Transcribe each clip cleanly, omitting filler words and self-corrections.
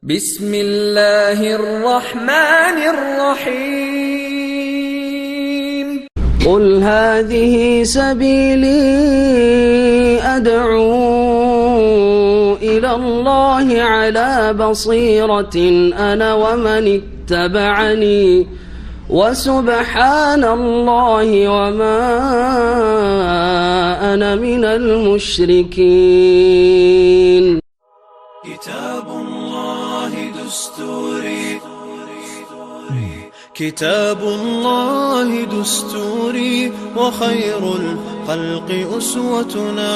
بسم الله الرحمن الرحيم قل هذه سبيلي أدعو إلى الله على بصيرة أنا ومن اتبعني وسبحان الله وما أنا من المشركين. كتاب الله دستوري كتاب الله دستوري وخير الخلق أسوتنا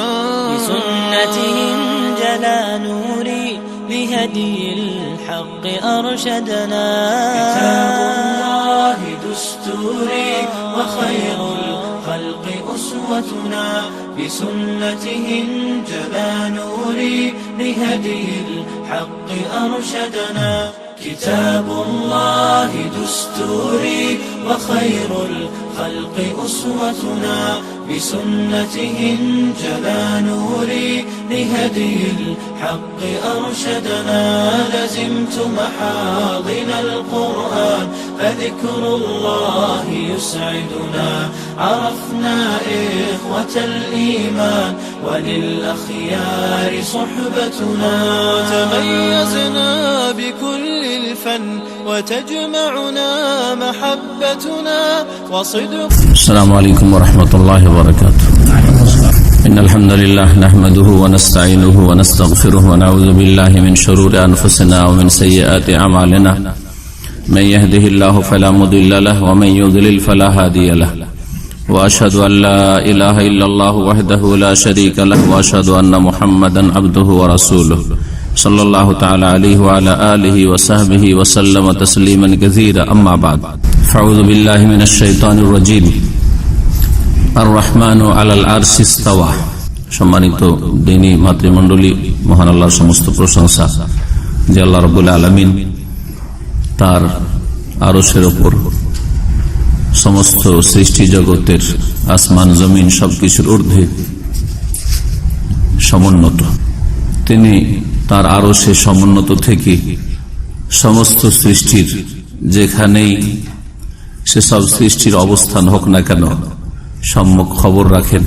بسنته انجلى نوري لهدي الحق أرشدنا. كتاب الله دستوري وخير الخلق أسوتنا بسنته انجلى نوري لهدي الحق أرشدنا. كتاب الله دستوري وخير الخلق أسوتنا بسنته انجلى نوري لهدي الحق أرشدنا. لزمت محاضن القرآن فذكر الله يسعدنا. عرفنا إخوة الإيمان وللأخيار صحبتنا. تميزنا بكل الفن وتجمعنا محبتنا وصدق. السلام عليكم ورحمة الله وبركاته. إن الحمد لله نحمده ونستعينه ونستغفره ونعوذ بالله من شرور أنفسنا ومن سيئات أعمالنا. من يهده الله فلا مضل له ومن يضلل فلا هادي له. وأشهد أن لا إله إلا الله وحده لا شريك له وأشهد أن محمدا عبده ورسوله صلى الله تعالى عليه وعلى آله وصحبه وسلم تسليما كثيرا. أما بعد فأعوذ بالله من الشيطان الرجيم. الرحمن على العرش استوى. সম্মানিত দিনী মাতৃমণ্ডলী, মহান আল্লাহর সমস্ত প্রশংসা যে আল্লাহ রাব্বুল আলামিন তার আরশের উপর সমস্ত সৃষ্টি জগতের আসমান জমিন সবকিছুর ঊর্ধ্বে সমুন্নত। তিনি তার আরশে সমুন্নত থেকে সমস্ত সৃষ্টির যেখানেই সেসব সৃষ্টির অবস্থান হোক না কেন সম্মুখ খবর রাখেন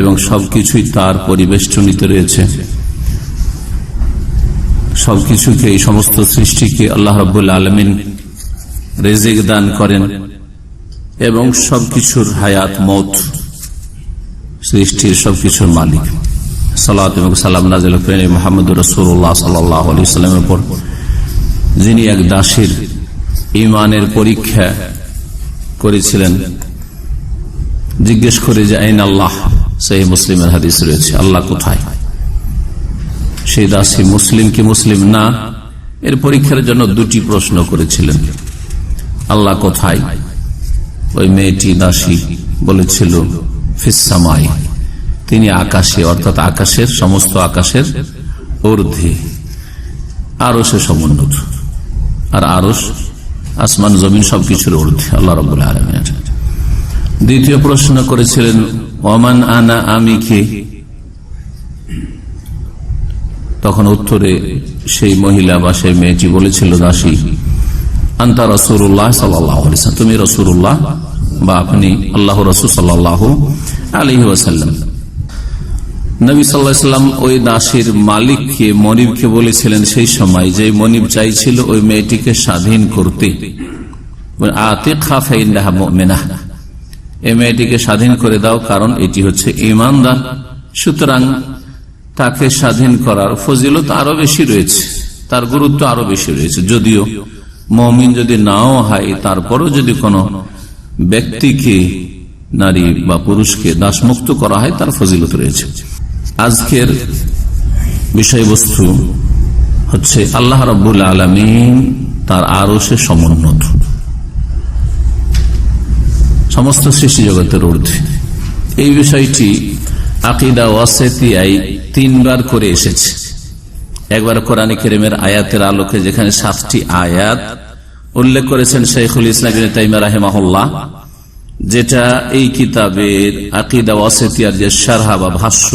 এবং সবকিছুই তার পরিবেষ্টনীতে রয়েছে। সবকিছুকে, এই সমস্ত সৃষ্টিকে আল্লাহ রাব্বুল আলামিন রিজিক দান করেন এবং সবকিছুর হায়াত মওত, সৃষ্টির সবকিছুর মালিক। সালাত এবং সালাম নাযিল করেন মুহাম্মদুর রাসূলুল্লাহ সাল্লাল্লাহু আলাইহি ওয়াসাল্লামের উপর, যিনি এক দাসীর ঈমানের পরীক্ষা করেছিলেন। জিজ্ঞেস করে যে আইন আল্লাহ, সহিহ মুসলিমের হাদিস রয়েছে, আল্লাহ কোথায়? সেই দাসী মুসলিম কি মুসলিম না, এর পরীক্ষার জন্য দুটি প্রশ্ন করেছিলেন। আল্লাহ কোথায়? ওই মেয়েটি দাসী বলেছিল ফিস সামাই, তিনি আকাশে, অর্থাৎ আকাশের, সমস্ত আকাশের ঊর্ধ্বে, আরশে সমুন্নত। আর আরশ আসমান জমিন সবকিছুর ঊর্ধ্বে আল্লাহ রাব্বুল আলামিন। দ্বিতীয় প্রশ্ন করেছিলেন ওমান আনা, আমি কে? তখন উত্তরে সেই মহিলা বা সেই মেয়েটি বলেছিল, দাসী, আনতা রাসূলুল্লাহ সাল্লাল্লাহু আলাইহি ওয়াসাল্লাম, তুমি রাসূলুল্লাহ বা আপনি আল্লাহর রাসূল সাল্লাল্লাহু আলাইহি ওয়াসাল্লাম। নবী সাল্লাল্লাহু আলাইহি ওয়াসাল্লাম ওই দাসীর মালিককে, মনিবকে বলেছিলেন সেই সময়, যে মনিব চাইছিল ওই মেয়েটিকে স্বাধীন করতে, আতিকহা ফাইন্নাহা মুমিনাহ, এই মেয়েটিকে স্বাধীন করে দাও কারণ এটি হচ্ছে ঈমানদার। সুতরাং তাকে স্বাধীন করার ফজিলত আরো বেশি রয়েছে, তার গুরুত্ব আরো বেশি রয়েছে। যদিও মুমিন যদি নাও হয়, তারপরও যদি কোনো ব্যক্তিকে, নারী বা পুরুষকে দাসমুক্ত করা হয়, তার ফজিলত রয়েছে। আজকের বিষয়বস্তু হচ্ছে আল্লাহ রাব্বুল আলামিন তার আরশে সমুন্নত, সমস্ত সৃষ্টি জগতের ঊর্ধ্বে। এই বিষয়টি আকীদা ওয়াসিতিয়ায় 3 বার করে এসেছে। একবার কোরআন কারীমের আয়াতের আলোকে, যেখানে 7টি আয়াত উল্লেখ করেছেন শাইখুল ইসলাম ইবনে তাইমিয়া রাহিমাহুল্লাহ, যেটা এই কিতাবের আকীদা ওয়াসিতিয়ার যে শারহ বা ভাষ্য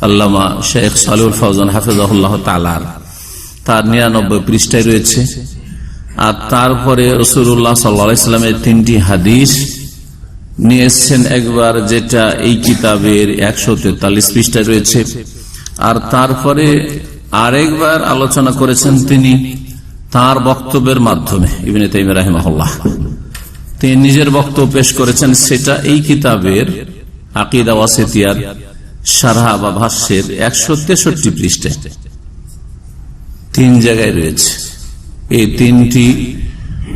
আল্লামা শেখ সালেহুল ফাওজান হাফিজাহুল্লাহ তাআলা তার 99 পৃষ্ঠায় রয়েছে। আর তারপরে রাসূলুল্লাহ সাল্লাল্লাহু আলাইহি ওয়াসাল্লামের 3টি হাদিস নিয়ে এসেছেন একবার, যেটা এই কিতাবের 143 পৃষ্ঠায় রয়েছে। আর তারপরে আরেকবার আলোচনা করেছেন তিনি তার বক্তব্যের মাধ্যমে। ইবনে তাইমিয়া রাহিমাহুল্লাহ তিনি নিজের বক্তব্য পেশ করেছেন, সেটা এই কিতাবের আকীদা ওয়াসিতিয়ার শারহ বা ভাষ্যের 163 পৃষ্ঠায় 3 জায়গায় রয়েছে। এই 3টি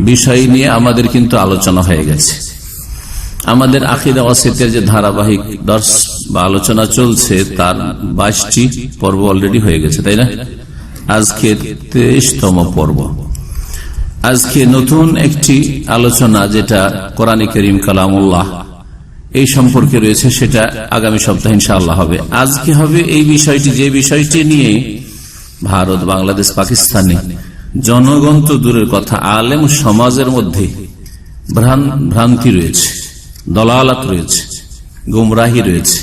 বিষয় নিয়ে আমাদের কিন্তু আলোচনা হয়ে গেছে। আমাদের আকীদা ওয়াসিতিয়ার যে ধারাবাহিক দর্শ বা আলোচনা চলছে তার 22টি পর্ব অলরেডি হয়ে গেছে, তাই না? আজকে 23তম পর্ব। আজকে নতুন একটি আলোচনা, যেটা কোরআন কারীম কালামুল্লাহ এই সম্পর্কে রয়েছে, সেটা আগামী সপ্তাহে ইনশাআল্লাহ হবে। আজকে হবে এই বিষয়টি, যে বিষয়টি নিয়ে ভারত, বাংলাদেশ, পাকিস্তানে জনগণ তো দূরের কথা, আলেম সমাজের মধ্যে ভ্রান্তি রয়েছে, দলালাত রয়েছে, গুমরাহি রয়েছে।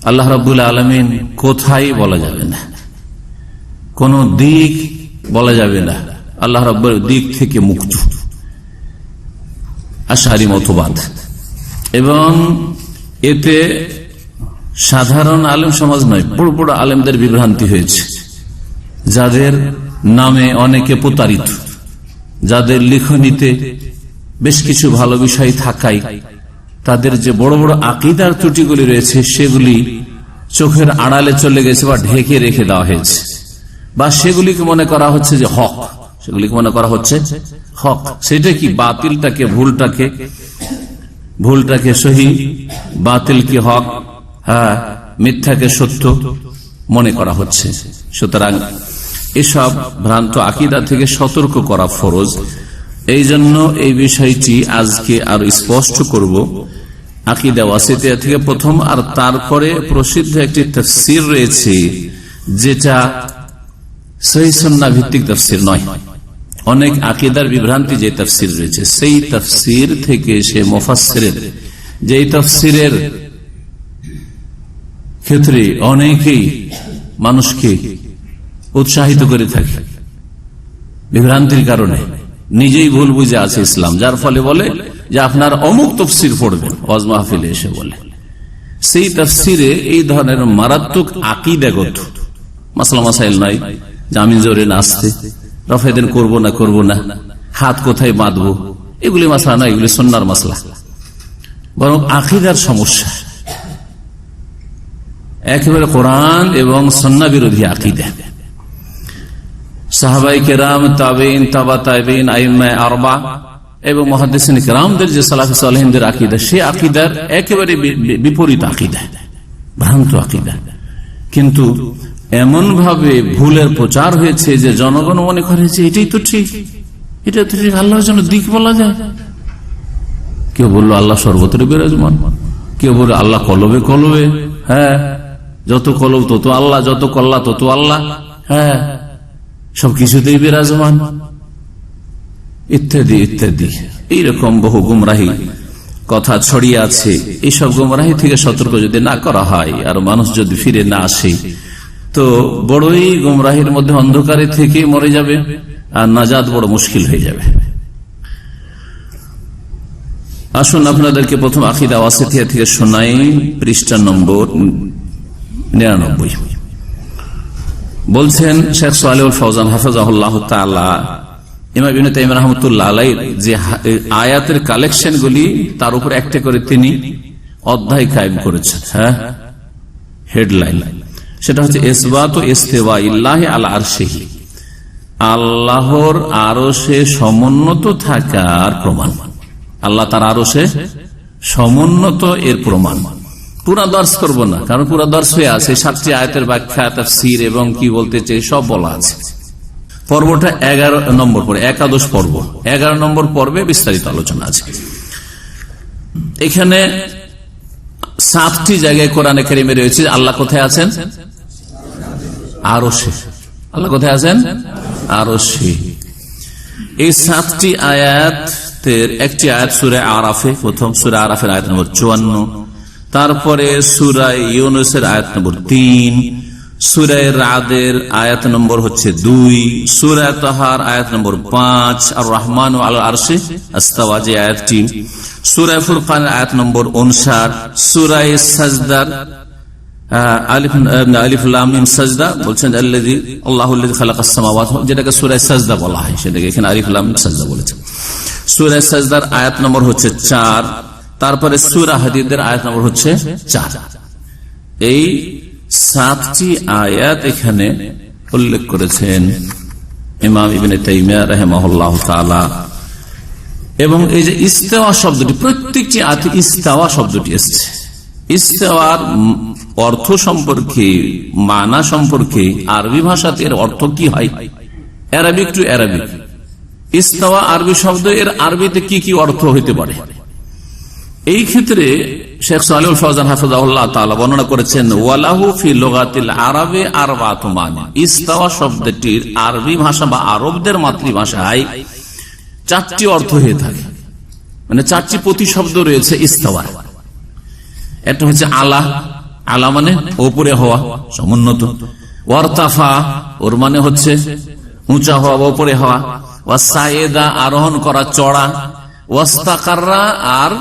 আল্লাহ রাব্বুল আলামিন কোথায় বলা যাবে না, কোন দিক বলা যাবে না, আল্লাহ রাব্বুল দিক থেকে মুক্ত আশারি মতবাদ। এবং এতে সাধারণ আলেম সমাজ নয়, বড় বড় আলেমদের বিভ্রান্তি হয়েছে, যাদের নামে অনেকে প্রতারিত, যাদের লিখনিতে বেশ কিছু ভালো বিষয় থাকায় তাদের যে বড় বড় আকীদার ত্রুটিগুলি রয়েছে সেগুলি চোখের আড়ালে চলে গেছে বা ঢেকে রেখে দেওয়া হয়েছে, বা সেগুলিকে মনে করা হচ্ছে যে হক, সেগুলিকে মনে করা হচ্ছে হক। সেটা কি? বাতিলটাকে ভুলটাকে সহি, বাতিলকে হক, হ্যাঁ, মিথ্যাকে সত্য মনে করা হচ্ছে। সুতরাং এসব ভ্রান্ত আকীদা থেকে সতর্ক করা ফরজ। এই জন্য এই বিষয়টি আজকে আরো স্পষ্ট করব। আকীদা ওয়াসিতিয়া থেকে প্রথম, আর তারপরে প্রসিদ্ধ একটি তাফসীর রয়েছে, যেটা সহিহ সুন্নাহ ভিত্তিক তাফসীর নয়। অনেক আকীদার বিভ্রান্তি যে তাফসীর রয়েছে, সেই তাফসীর থেকে সে মুফাসসিরের, যেই তাফসীরের ক্ষেত্রে অনেকেই মানুষকে উৎসাহিত করে থাকে বিভ্রান্তির কারণে, নিজেই ভুল বুঝে আছে ইসলাম, যার ফলে বলে যে আপনার অমুক তাফসীর পড়বেন, ওয়াজ মাহফিলে এসে বলে। সেই তাফসীরে এই ধরনের মারাত্মক আকীদাগত মাসলা মাসাইল নাই, জামিন জোরে নাচতে, রফেদিন করবো না, হাত কোথায় বাঁধবো, এগুলি মাসলা নয়, এগুলি সুন্নাহর মাসলা, বরং আকীদার সমস্যা, একেবারে কোরআন এবং সুন্নাহ বিরোধী আকীদা। সাহাবায়ে কেরাম, তাবেঈন, তাবা তাবেঈন, আইম্মায়ে আরবা এবং মুহাদ্দিসিন কেরামদের যে সালাফে সালেহিনদের আকীদা, সেই আকীদার একেবারে বিপরীত আকীদা, ভ্রান্ত আকীদা। কিন্তু এমন ভাবে ভুলের প্রচার হয়েছে যে জনগণ মনে করে যে এটাই তো ঠিক, এটা তো ঠিক, আল্লাহর জন্য দিক বলা যায়। কেউ বললো আল্লাহ সর্বত্র বিরাজমান, কেউ বললো আল্লাহ কলবে কলবে, হ্যাঁ, যত কলব তত আল্লাহ, যত কল্লা তত আল্লাহ, হ্যাঁ, সবকিছুতেই বিরাজমান, ইত্যাদি ইত্যাদি। এইরকম বহু গুমরাহি কথা ছড়িয়ে আছে। এইসব গুমরাহি থেকে সতর্ক যদি না করা হয় আর মানুষ যদি ফিরে না আসে, তো বড়ই গুমরাহির মধ্যে অন্ধকারে থেকে মরে যাবে, আর নাজাত বড় মুশকিল হয়ে যাবে। আসুন আপনাদেরকে প্রথম আকীদা ওয়াসিতিয়া থেকে শোনাই, পৃষ্ঠা নম্বর 99। বলছেন শেখ সালেহুল ফওজান হাফিজাহুল্লাহ তাআলা, ইমাম ইবনে তাইমিয়া রাহমাতুল্লাহ আলাইহি যে আয়াতের কালেকশন গুলি, তার উপর একটা করে তিনি অধ্যায় কায়েম করেছেন, হ্যাঁ, হেডলাইন। সেটা হচ্ছে ইসবাতু ইস্তিওয়াইল্লাহি আলা আরশিহি, আল্লাহর আরশে সমুন্নত থাকার প্রমাণ। আল্লাহ তার আরশে সমুন্নত এর প্রমাণ। পুরা দর্শ করবো না, কারণ পুরা দর্শ হয়ে আছে, 7টি আয়াতের ব্যাখ্যা, তাফসীর এবং কি বলতে চাই সব বলা আছে। পর্বটা 11 নম্বর পর্ব, একাদশ পর্ব, 11 নম্বর পর্বে বিস্তারিত আলোচনা আছে। এখানে 7টি জায়গায় কোরআনে কারিমে রয়েছে আল্লাহ কোথায় আছেন, আরশে। আল্লাহ কোথায় আছেন, আরশে। এই 7টি আয়াতের একটি আয়াত সূরা আরাফে, প্রথম সূরা আরাফের আয়াত নম্বর 54, তারপরে সূরা ইউনূসের আয়াত নম্বর 3, সূরা রাদের আয়াত নম্বর হচ্ছে 2, সূরা তাহার আয়াত নম্বর 5, আর রহমান আলাল আরশে ইস্তাওয়া যে আয়াতটি, সূরা ফুরকান আয়াত নম্বর 59, সূরা সাজদার আলিফ লাম মিম সাজদা বলছেন আল্লাহুল্লাযী খালাকাস সামাওয়াতি, যেটাকে সূরা সাজদা বলা হয়, সেটাকে এখানে আলিফ লাম মিম সাজদা বলেছে। সূরা সাজদার আয়াত নম্বর হচ্ছে 4, তারপরে সূরা হাদীদের আয়াত নম্বর হচ্ছে 4। এই 7টি আয়াত এখানে উল্লেখ করেছেন ইমাম ইবনে তাইমিয়া রাহিমাহুল্লাহ তাআলা। এবং এই যে ইস্তেওয়া শব্দটি, প্রত্যেকটি আয়াতে ইস্তেওয়া শব্দটি এসেছে। ইস্তেওয়ার অর্থ সম্পর্কে, মানা সম্পর্কে আরবি ভাষাতে এর অর্থ কি হয়, আরবিক টু আরবিক। ইস্তেওয়া আরবি শব্দ, এর আরবিতে কি কি অর্থ হইতে পারে, এই ক্ষেত্রে শেখ সালেহুল ফওজান হাফিজাহুল্লাহ তাআলা বর্ণনা করেছেন ওয়ালাহু ফি লুগাতিল আরাবে আরবাতু মানি। ইস্তাওয়া শব্দটির আরবি ভাষা বা আরবদের মাতৃভাষায় 4টি অর্থ হয়ে থাকে, মানে 4টি প্রতিশব্দ রয়েছে ইস্তাওয়া। একটা হচ্ছে আলা, আলা মানে উপরে হওয়া, সমুন্নত। ওয়ারতাফা, ওর মানে হচ্ছে উঁচা হওয়া বা উপরে হওয়া। ওয়াসায়েদা, আরোহণ করা, চড়া। ওয়াস্তাকাররা, আর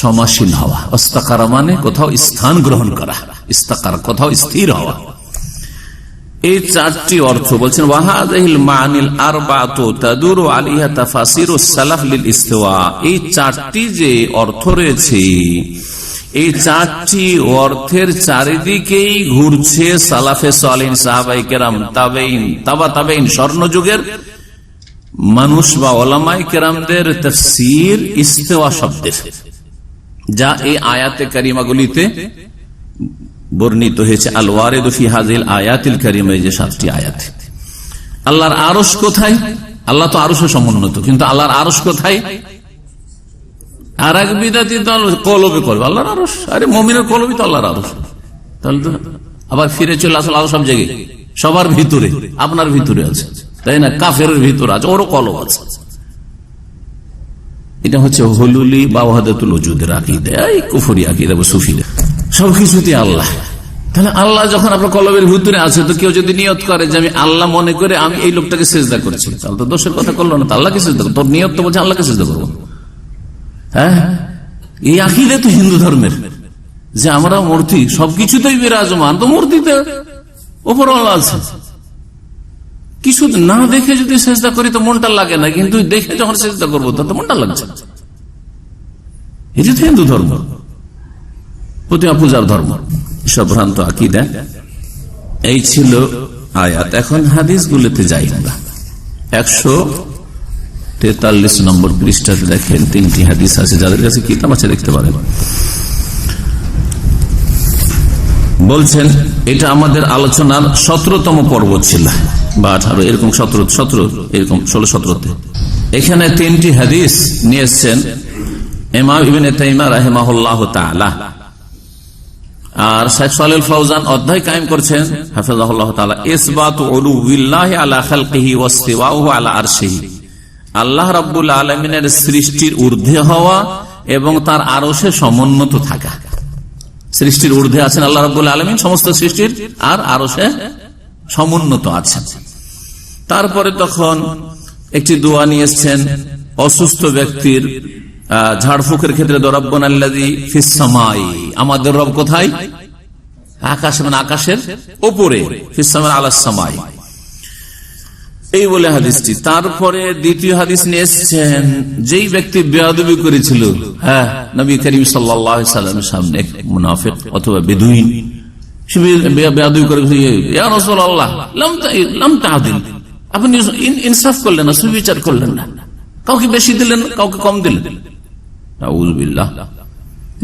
সমাসীন হওয়া। ইস্তাকারা মানে কোথাও স্থান গ্রহণ করা, ইস্তাকার কোথাও স্থির হওয়া। এই 4টি অর্থ বলছেন ওয়াহাযিহিল মানিল আরবাতু তাদুরু আলাইহা তাফাসিরুস সালাফ লিল ইস্তিওয়া। এই 4টি যে অর্থ রয়েছে, এই 4টি অর্থের চারিদিকেই ঘুরছে সালাফে সালিহিন, সাহাবায়ে কেরাম, তাবেঈন, তাবা তাবেঈন, স্বর্ণযুগের মানুষ বা উলামায়ে কেরামদের তাফসীর ইস্তিওয়া শব্দের, যা এই আয়াতে কারিমাগুলিতে বর্ণিত হয়েছে। আল ওয়ারিদু ফি হাযিল আয়াতিল কারিমা, এই যে 7টি আয়াত। আল্লাহর আরশ কোথায়? আল্লাহ তো আরশে সমুন্নত, কিন্তু আল্লাহর আরশ কোথায়? আর এক বিদাতি দল কলবে করবে আল্লাহর আরশ। আরে মুমিনের কলবই তো আল্লাহর আরশ। তাহলে তো আবার ফিরে চলে আসলে আরো সব জায়গায়, সবার ভিতরে, আপনার ভিতরে আছে, তাই না? কাফেরের ভিতরে আছে, ওরও কলব আছে। এটা হচ্ছে হুলুলি বা ওয়াহদাতুল ওজুদের আকীদা, এই কুফরি আকীদা বা সুফিদের। সবকিছুতে আল্লাহ। তাহলে আল্লাহ যখন আপনার কলবের ভিতরে আছে, তো কেউ যদি নিয়ত করে যে আমি আল্লাহ মনে করে আমি এই লোকটাকে সিজদা করেছি, তাহলে তো দোষের কথা করলো না, তো আল্লাহকে সিজদা করবো। তোর নিয়ত তো বলছে আল্লাহকে সিজদা করবো। হ্যাঁ, এই আকীদা তো হিন্দু ধর্মের, যে আমরা মূর্তি সবকিছুতেই বিরাজমান, তো মূর্তিতে উপর আল্লাহ আছে। কিছু না দেখে যদি সিজদা করি তো মনটা লাগে না, কিন্তু দেখে যখন সিজদা করবো তো মনটা লাগছে। এই যে হিন্দু ধর্ম, প্রতিমা পূজার ধর্ম, সব ভ্রান্ত আকীদা। এই ছিল আয়াত। এখন হাদিস গুলোতে যাই আমরা। 143 নম্বর পৃষ্ঠাতে দেখেন 3টি হাদিস আছে, যাদের কাছে কিতাব আছে দেখতে পারেন। বলছেন এটা আমাদের আলোচনার 17তম পর্ব ছিল, বা 18 এরকম, 17 এরকম 16-17তে। এখানে 3টি হাদিস নিয়ে এসছেন ইমাম ইবনে তাইমিয়া রাহিমাহুল্লাহু তাআলা। আর শেখ সালেহুল ফওজান অধ্যায় কায়েম করছেন হাফিজাহুল্লাহু তাআলা, ইসবাতু উলুবিল্লাহি আলা খালকিহি ওয়াসতিওয়াহু আলা আরশিহি। আল্লাহ রাব্বুল আলামিনের সৃষ্টির ঊর্ধ্বে হওয়া এবং তার আরশে সমুন্নত থাকা। সৃষ্টির ঊর্ধ্বে আছেন আল্লাহ রাব্বুল আলামিন, সমস্ত সৃষ্টির, আর আরশে সমুন্নত আছেন। তারপরে তখন একটি দোয়া নিয়ে এসেছেন অসুস্থ ব্যক্তির ঝাড়ফুঁকের ক্ষেত্রে, রাব্বুনাল্লাযী ফিস সামাই, আমাদের রব কোথায়? আকাশে, মানে আকাশের উপরে, ফিস সামাই আলাস সামাই, এই বলে হাদিসটি। তারপরে দ্বিতীয় হাদিস নিয়ে এসেছেন যেই ব্যক্তি বেয়াদবি করেছিল, হ্যাঁ, নবী করিম সাল্লাল্লাহু আলাইহি সাল্লামের সামনে, মুনাফিক অথবা বেদুইন, সে বেয়াদবি করে, ইয়া রাসূলুল্লাহ লাম তা'দিল, আপনি ইনসাফ করলেন না, সুবিচার করলেন না, কাউকে বেশি দিলেন, কাউকে কম দিলেন। আউযু বিল্লাহ।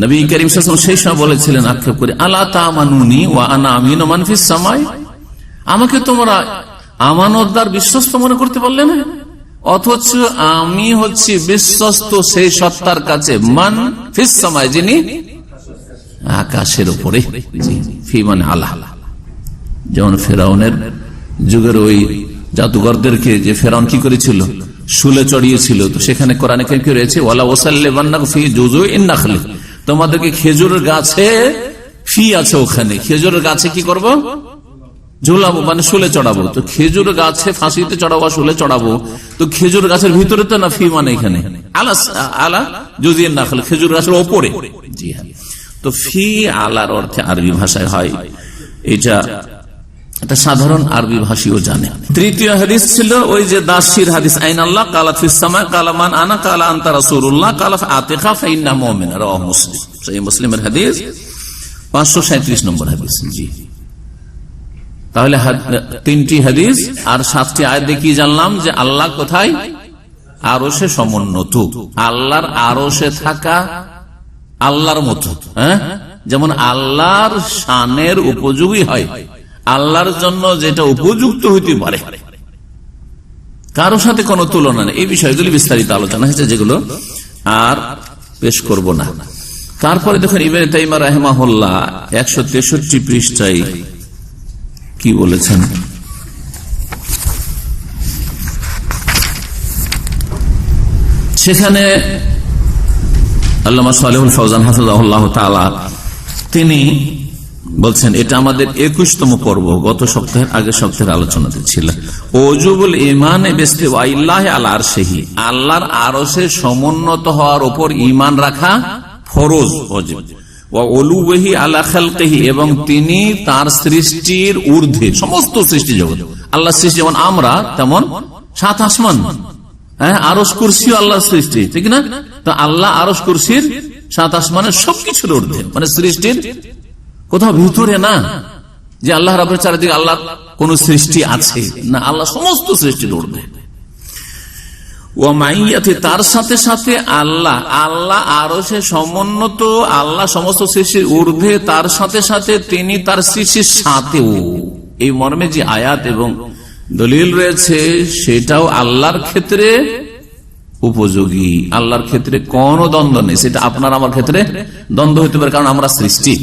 নবী করিম সাল্লাল্লাহু আলাইহি ওয়াসাল্লাম সেই সময় বলেছিলেন আক্ষেপ করে, আলা তা'মানুনি ওয়া আনা আমিনু মান ফিস সামাই, আমাকে তোমরা আমানতদার, বিশ্বস্ত মনে করতে পারলে না, অথচ আমি হচ্ছি বিশ্বস্ত সেই সত্তার কাছে, মান ফিস সামাই, যিনি আকাশের উপরে। ফি মানে আলা। যেমন ফেরাউনের যুগের ওই জাদুঘরদেরকে যে ফেরাউন কি করেছিল, শুলে চড়িয়েছিল, তো সেখানে কোরআনে কি রয়েছে, ওয়ালা ওয়াসাল্লিবান্নাকা ফি জুযুইন নাখলি, তোমাদেরকে খেজুরের গাছে ফি আছে ওখানে, খেজুরের গাছে কি করব? ঝুলাবো, মানে শুলে চড়াবো। তো খেজুর গাছে ফাঁসিতে চড়াবো, শুলে চড়াবো, তো খেজুর গাছের ভিতরে তো না, ফি মানে এখানে আলা যদিও না খালে খেজুর গাছের ওপরে। জি হ্যাঁ, তো ফি আলার অর্থে আরবি ভাষায় হয়, এটা সাধারণ আরবি ভাষীও জানে। তৃতীয় হাদিস ছিল ওই যে দাসীর হাদিস, আইন আল্লাহ কালা ফিস সামা কালা মান আনা কালা আনতা রাসূলুল্লাহ কালা আতিকা ফাইন্না মুমিন, রাওয়াহু মুসলিম। সহিহ মুসলিমের হাদিস 537 নম্বর হাদিস। জি, তাহলে 3টি হাদিস আর 7টি আয়াত দেখি জানলাম যে আল্লাহ কোথায়? আরশে সমুন্নত। আল্লাহর আরশে থাকা আল্লাহর মতো, হ্যাঁ, যেমন আল্লাহর শানের উপযোগী হয়, আল্লাহর জন্য যেটা উপযুক্ত হইতে পারে, কারোর সাথে কোনো তুলনা নেই। এই বিষয়গুলি বিস্তারিত আলোচনা হয়েছে, যেগুলো আর পেশ করব না। তারপরে দেখুন ইবনে তাইমিয়া রাহিমাহুল্লাহ 163 পৃষ্ঠায় কি বলেছেন। সেখানে আল্লামা সালেহুল ফওজান হাফিজাহুল্লাহ তাআলা তিনি বলছেন, এটা আমাদের 21তম পর্ব, গত সপ্তাহের আগের সপ্তাহের আলোচনাতে ছিল। ওজুবুল ঈমানে বিস্তিওয়াইল্লাহি আলা আরশিহি, আল্লাহর আরশে সমুন্নত হওয়ার উপর ঈমান রাখা ফরজ, ওয়াজিব। ওয়া উলুহি আলা খালকিহি, এবং তিনি তার সৃষ্টির ঊর্ধ্বে, সমস্ত সৃষ্টি জগৎ আল্লাহ সৃষ্টি, যেমন আমরা তেমন 7 আসমান, হ্যাঁ, আরশ কুরসিও আল্লাহর সৃষ্টি, ঠিক না? তো আল্লাহ আরশ কুরসির 7 আসমানের সবকিছুর ঊর্ধ্বে, মানে সৃষ্টির কোথাও ভিতরে না, যে আল্লাহ রাব্বুল চারিদিকে আল্লাহ কোন সৃষ্টি আছে না, আল্লাহ সমস্ত সৃষ্টির ঊর্ধ্বে। ও মাইয়াতে, তার সাথে সাথে আল্লাহ আরশে সমুন্নত, আল্লাহ সমস্ত সৃষ্টির ঊর্ধ্বে, তার সাথে সাথে তিনি তার সৃষ্টির সাথেও। এই মর্মে যে আয়াত এবং দলিল রয়েছে সেটাও আল্লাহর ক্ষেত্রে উপযোগী, আল্লাহর ক্ষেত্রে কোনো দ্বন্দ্ব নেই। সেটা আপনার আমার ক্ষেত্রে দ্বন্দ্ব হতে পারে, কারণ আমরা সৃষ্টি।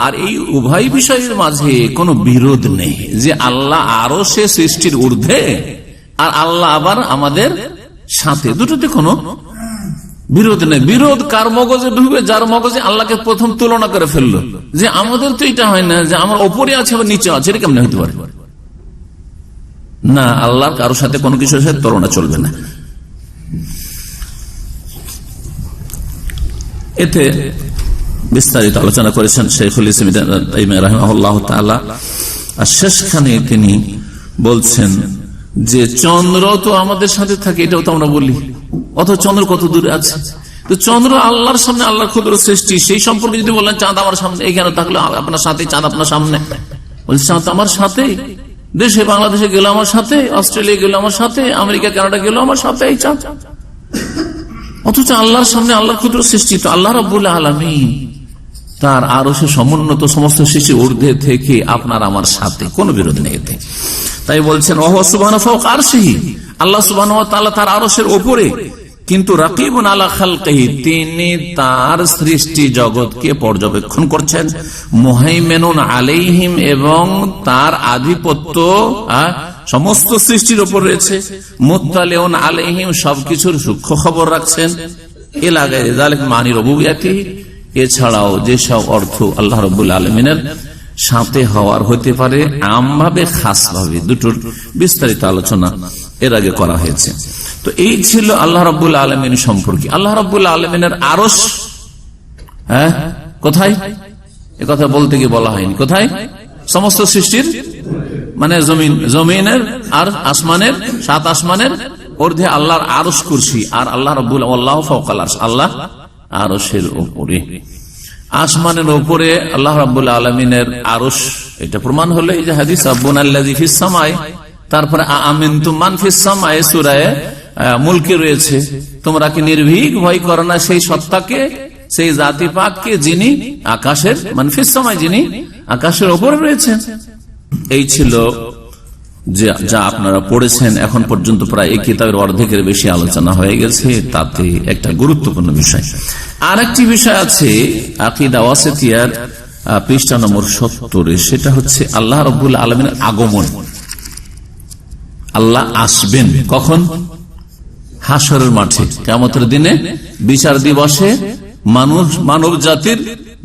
আর এই উভয় বিষয়ের মাঝে কোনো বিরোধ নেই, যে আল্লাহ আরো সে সৃষ্টির ঊর্ধ্বে আর আল্লাহ আবার আমাদের সাথে, দুটোতে কোনো বিরোধ নেই। বিরোধ কার মগজে ঢুকবে? যার মগজে আল্লাহকে প্রথম তুলনা করে ফেললো, যে আমাদের তো এটা হয় না, যে আমার ওপরে আছে আবার নিচে আছে, এটা কেমন হতে পারে? না, আল্লাহর কারোর সাথে কোনো কিছুর সাথে তুলনা চলবে না। এতে বিস্তারিত আলোচনা করেছেন শাইখুল ইসলাম ইবনে তাইমিয়া রাহিমাহুল্লাহ তাআলা। আর শেষখানে তিনি বলছেন যে চন্দ্র তো আমাদের সাথে থাকে, এটাও তো আমরা বলি, অথচ চন্দ্র কত দূরে আছে। তো চন্দ্র আল্লাহর সামনে, আল্লাহর ক্ষুদ্র সৃষ্টি, সেই সম্পর্কে যদি বললেন চাঁদ আমার সামনে, এখানে থাকলে আপনার সাথে, চাঁদ আপনার সামনে, বলছে চাঁদ আমার সাথে, দেশে বাংলাদেশে গেল আমার সাথে, অস্ট্রেলিয়া গেল আমার সাথে, আমেরিকা কানাডা গেল আমার সাথে, এই চাঁদ। অথচ আল্লাহর সামনে আল্লাহর ক্ষুদ্র সৃষ্টি। তো আল্লাহ রাব্বুল আলামিন তার আরশে সমুন্নত সমস্ত সৃষ্টির ঊর্ধ্বে থেকে আপনার আমার সাথে, কোনো বিরোধ নেই এতে। তাই বলছেন ওয়া হুয়া সুবহানাহু ফাওকা আরশিহি, আল্লাহ সুবহানাহু ওয়া তাআলা তার আরশের উপরে, কিন্তু রাকিবুন আলা খালকিহি, তিনি তার সৃষ্টি জগৎকে পর্যবেক্ষণ করছেন। মুহাইমিনুন আলাইহিম, এবং তার আধিপত্য সমস্ত সৃষ্টির উপর রয়েছে। মুত্তালিউন আলাইহিম, সবকিছুর সূক্ষ্ম খবর রাখছেন। ইলা গায়রি যালিকা মানি রুবুবিয়াতিহি, এছাড়াও যেসব অর্থ আল্লাহ রাব্বুল আলামিনের সাথে হওয়ার হতে পারে, আমভাবে খাসভাবে, দুটোর বিস্তারিত আলোচনা এর আগে করা হয়েছে। তো এই ছিল আল্লাহ রাব্বুল আলামিন সম্পর্কে। আল্লাহ রাব্বুল আলামিনের আরশ কোথায়? এ কথা বলতে গিয়ে বলা হয়নি। কোথায়? সমস্ত সৃষ্টির, মানে জমিনের আর আসমানের, 7 আসমানের ঊর্ধ্বে আল্লাহর আরশ কুরসি, আর আল্লাহ রাব্বুল আল্লাহু ফাওকাল আরশ, আল্লাহ আরশের উপরে, আসমানের উপরে আল্লাহ রাব্বুল আলামিনের আরশ। এটা প্রমাণ হলো এই যে হাদিস আব্বুনাল্লাযী ফিস সামাই, তারপরে আমিনতুম মান ফিস সামাই সূরা মুলকে রয়েছে, তোমরা কি নির্ভীক ভয় করো না সেই সত্তাকে, সেই জাতি পাককে, যিনি আকাশের, মান ফিস সামাই, যিনি আকাশের উপরে রয়েছেন। এই ছিল যা আপনারা পড়েছেন এখন পর্যন্ত। প্রায় এই কিতাবের অর্ধেকের বেশি আলোচনা হয়ে গেছে, তাতে একটা গুরুত্বপূর্ণ বিষয়। আর একটি বিষয় আছে আকীদা ওয়াসিতিয়ার পৃষ্ঠা নম্বর 70, সেটা হচ্ছে আল্লাহ রাব্বুল আলামিনের আগমন। আল্লাহ আসবেন কখন? হাসরের মাঠে, কিয়ামতের দিনে, বিচার দিবসে মানব জাতির,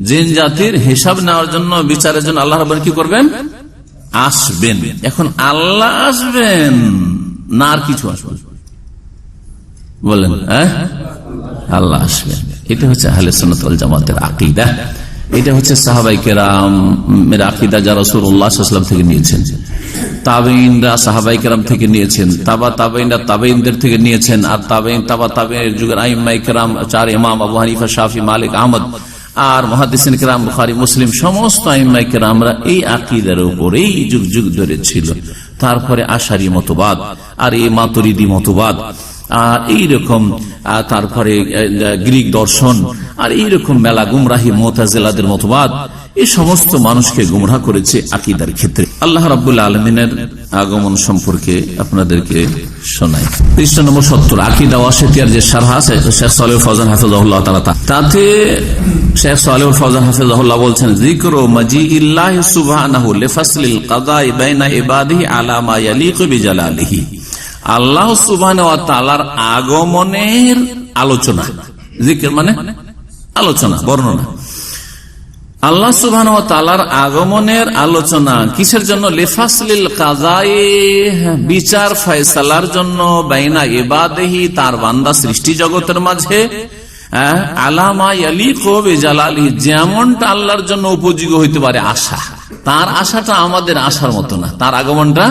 জিন জাতির হিসাব নেওয়ার জন্য, বিচারের জন্য আল্লাহ রাব্বুল কি করবেন? আসবেন। এখন আল্লাহ আসবেন না আর কিছু আসবেন? বলেন, আল্লাহ আসবেন। এটা হচ্ছে আহলে সুন্নাত ওয়াল জামাতের আকীদা। এটা হচ্ছে সাহাবায়ে কেরামের আকীদা, যা রাসূলুল্লাহ সাল্লাল্লাহু আলাইহি ওয়াসাল্লাম থেকে নিয়েছেন, তাবেঈনরা সাহাবায়ে কেরাম থেকে নিয়েছেন, তাবেঈনরা তাবেঈনদের থেকে নিয়েছেন, আর তাবেঈনের যুগের আইম্মায়ে কেরাম, চার ইমাম আবু হানিফা, শাফি, মালিক, আহমদ, আর মুহাদ্দিসিন কেরাম, বুখারী, মুসলিম, সমস্ত আইম্মায়ে কেরামরা এই আকীদার উপরেই যুগ যুগ ধরে ছিল। তারপরে আশারি মতবাদ, আর এই মাতুরিদি মতবাদ, আর এইরকম, তারপরে গ্রিক দর্শন, আর এইরকম মেলা গুমরাহি মুতাজিলাদের মতবাদ, এই সমস্ত মানুষকে গুমরাহ করেছে আকীদার ক্ষেত্রে। আল্লাহ রাব্বুল আলামিনের আগমন সম্পর্কে আপনাদেরকে শোনাই। পৃষ্ঠা নম্বর 70, আকীদা ওয়াসিতিয়ার যে শারহ আছে শেখ সালেহ ফওজান হাফিজাহুল্লাহ তাআলা, তাতে শেখ সালেহ ফওজান হাফিজাহুল্লাহ বলছেন, যিকরু মাজিইল্লাহি সুবহানাহু লিফাসলিল কাদাই বাইনা ইবাদিহি আলা মা ইয়ালিকু বিজালালিহি। আল্লাহ সুবহানাহু ওয়া তাআলার আগমনের আলোচনা, জিকির মানে আলোচনা, বর্ণনা। আল্লাহ সুবহানাহু ওয়া তাআলার আগমনের আলোচনা কিসের জন্য? লিফাসলিল কাযাই, বিচার ফয়সালার জন্য, বাইনা ইবাদিহি, তার বান্দা সৃষ্টি জগতের মাঝে, আলা মা ইয়ালিকু বিজালালিহি, যেমনটা আল্লাহর জন্য উপযোগী হইতে পারে আশা। তার আশাটা আমাদের আশার মতো না, তার আগমনটা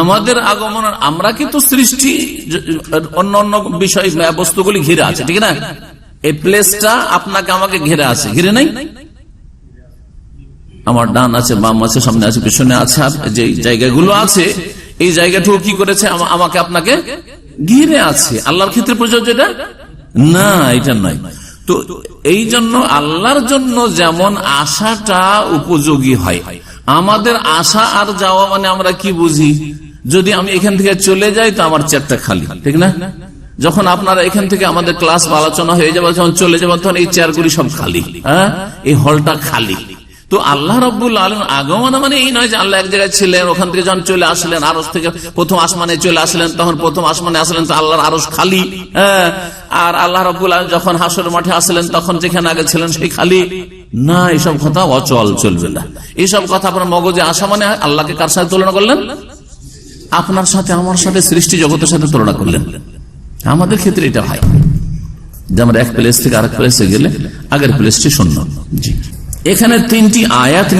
আমাদের আগমন। আমরা কিন্তু সৃষ্টি অন্য অন্য বিষয় বস্তুগুলি ঘিরে আছে, ঠিক না? এই প্লেসটা আপনাকে আমাকে ঘিরে আছে, ঘিরে নাই? আমার ডান আছে, বাম আছে, সামনে আছে, পিছনে আছে, যে জায়গাগুলো আছে, এই জায়গাটুকু কি করেছে? আমাকে আপনাকে ঘিরে আছে। আল্লাহর ক্ষেত্রে প্রযোজ্য এটা না, এটা নয়। তো এই জন্য আল্লাহর জন্য যেমন আশাটা উপযোগী হয়, আমাদের আশা আর যাওয়া মানে আমরা কি বুঝি? যদি আমি এখান থেকে চলে যাই তো আমার চেয়ারটা খালি, ঠিক না? যখন আপনারা এখান থেকে আমাদের ক্লাস বা আলোচনা হয়ে যাবে, যখন চলে যাবেন তখন এই চেয়ারগুলি সব খালি, এই হলটা খালি। তো আল্লাহ রাব্বুল আলামিন আগমন মানে এই নয় যে আল্লাহ এক জায়গায় ছিলেন, ওখান থেকে যখন চলে আসলেন, আরশ থেকে প্রথম আসমানে চলে আসলেন, তখন প্রথম আসমানে আসলেন তো আল্লাহর আরশ খালি। আর আল্লাহ রাব্বুল আলামিন যখন হাসরের মাঠে আসলেন, তখন যেখানে আগে ছিলেন সেই খালি না। এইসব কথা অচল, চলবে না। এইসব কথা আপনার মগজে আসা মানে আল্লাহকে কার সাথে তুলনা করলেন? আপনার সাথে, আমার সাথে, সৃষ্টি জগতের সাথে তুলনা করলেন। আমাদের ক্ষেত্রে এটা হয় যে আমরা এক প্লেস থেকে আরেক প্লেসে গেলে আগের প্লেসটি শূন্য। জি, এখানে তিনটি আয়াত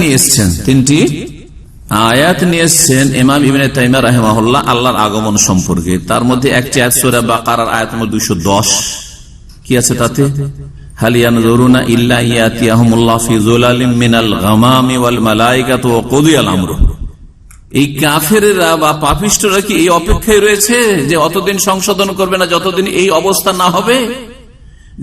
নিয়ে এসছেন ইমাম ইবনে তাইমিয়া রাহিমাহুল্লাহ আল্লাহর আগমন সম্পর্কে। তার মধ্যে একটি আয়াত সূরা বাকারার আয়াত নম্বর 210, কি আছে তাতে? হাল ইয়ানজুরুনা ইল্লা ইয়াতিয়াহুমুল্লাহু ফি যুলালিম মিনাল গামামি ওয়াল মালায়েকাতু ওয়া কুদিয়াল আমরু। এই কাফেররা বা পাপিষ্ঠরা কি এই অপেক্ষায় রয়েছে যে অতদিন সংশোধন করবে না, যতদিন এই অবস্থা না হবে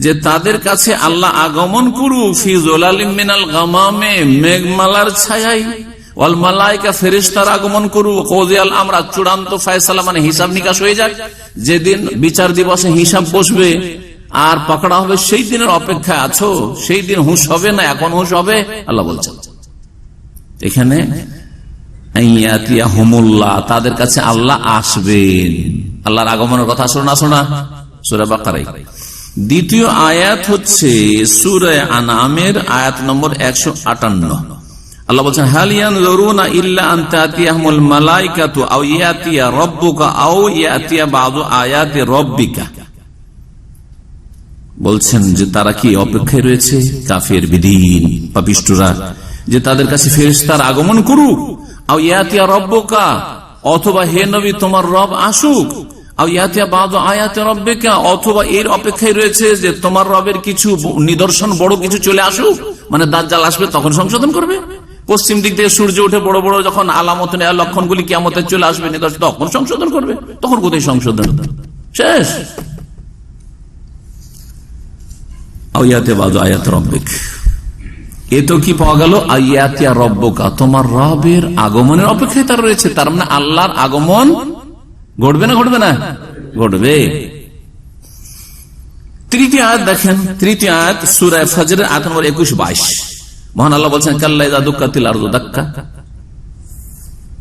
যে তাদের কাছে আল্লাহ আগমন করুক, ফি যুলালিম মিনাল গামামে, মেঘমালার ছায়ায়, ওয়াল মালায়েকা, ফেরেশতার আগমন করুক, কুদিয়াল আমর, চূড়ান্ত ফয়সালা মানে হিসাব নিকাশ হয়ে যায়, যেদিন বিচার দিবসে হিসাব বসবে আর পাকড়া হবে, সেই দিনের অপেক্ষায় আছো? সেই দিন হুঁশ হবে না, এখন হুঁশ হবে? আল্লাহ বলছেন এখানে তাদের কাছে আল্লাহ আসবেন। আল্লাহর আগমনের কথা শোনা সূরা বাকারায়। দ্বিতীয় আয়াত হচ্ছে সূরা আনআমের আয়াত নম্বর 158। আল্লাহ বলছেন, হাল ইয়ানজুরুনা ইল্লা আন তাতিয়াহুমুল মালায়েকাতু আও ইয়াতিয়া রাব্বুকা আও ইয়াতিয়া বাযু আয়াতি রাব্বিকা। বলছেন যে তারা কি অপেক্ষায় রয়েছে, কাফের, বিদীন, পাপিষ্ঠরা, যে তাদের কাছে ফেরেশতার আগমন করুক, আও ইয়াতিয়া রাব্বুকা, অথবা হে নবী তোমার রব আসুক, আও ইয়াতিয়া বাযু আয়াতি রাব্বিকা, অথবা এর অপেক্ষায় রয়েছে যে তোমার রবের কিছু নিদর্শন, বড় কিছু চলে আসুক, মানে দাজ্জাল আসবে তখন সংশোধন করবে। পশ্চিম দিক থেকে সূর্য উঠে বড় বড় যখন আলামত লক্ষণগুলি কিয়ামতে চলে আসবে, নিদর্শন, তখন সংশোধন করবে। তখন কোথায় সংশোধন? শেষ। এ তো কি পাওয়া গেল? আয়াতিয়া রব্বুকা, তোমার রবের আগমনের অপেক্ষায় তার রয়েছে। তার মানে আল্লাহর আগমন ঘটবে না? ঘটবে না? ঘটবে। তৃতীয় আয়াত দেখেন, তৃতীয় আয়াত সূরা ফাজরের আয়াত নম্বর 21-22। মহান আল্লাহ বলছেন, কাল্লা ইযা দুক্কাতিল আরদু দাক্কা,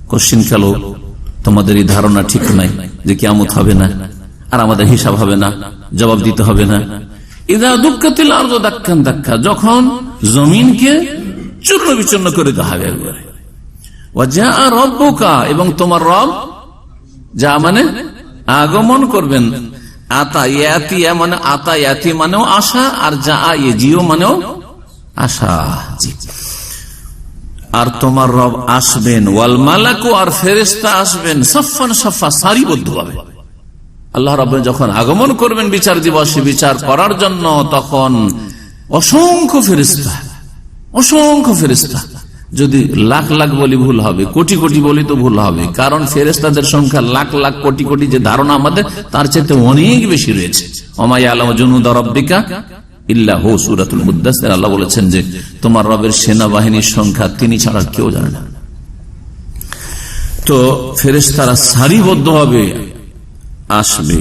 কোশ্চিন কালো তোমাদের এই ধারণা ঠিক নাই যে কিয়ামত হবে না আর আমাদের হিসাব হবে না, জবাব দিতে হবে না। ইদা দুক্কাতিল আরদু দাক্কান দাক্কা, যখন জমিনকে চূর্ণ বিচূর্ণ করে দেওয়া হবে একবারে। ওয়া জাআ রাব্বুকা, এবং তোমার রব যা মানে আগমন করবেন। আতা ইয়াতিয়া মানে আতা ইয়াতি মানেও আশা, আর জাআ ইয়াজিও মানেও আশা। আর তোমার রব আসবেন, ওয়াল মালাকু, আর ফেরেশতা আসবেন, সাফফান সাফফা, সারিবদ্ধভাবে। আল্লাহ রাব্বুল যখন আগমন করবেন বিচার দিবসে বিচার করার জন্য, তখন অসংখ্য ফেরেশতা, অসংখ্য ফেরেশতা, যদি লাখ লাখ বলি ভুল হবে, কোটি কোটি বলি তো ভুল হবে, কারণ ফেরেশতাদের সংখ্যা লাখ লাখ কোটি কোটি, যে ধারণা আমাদের তার চাইতে অনেক বেশি রয়েছে। ওমা ইয়ালামু জুনুদা রাব্বিকা ইল্লা হু, সূরাতুল মুদ্দাসসির আল্লাহ বলেছেন যে তোমার রবের সেনাবাহিনীর সংখ্যা তিনি ছাড়া কেউ জানে না। তো ফেরেশতারা সারিবদ্ধভাবে আসবে,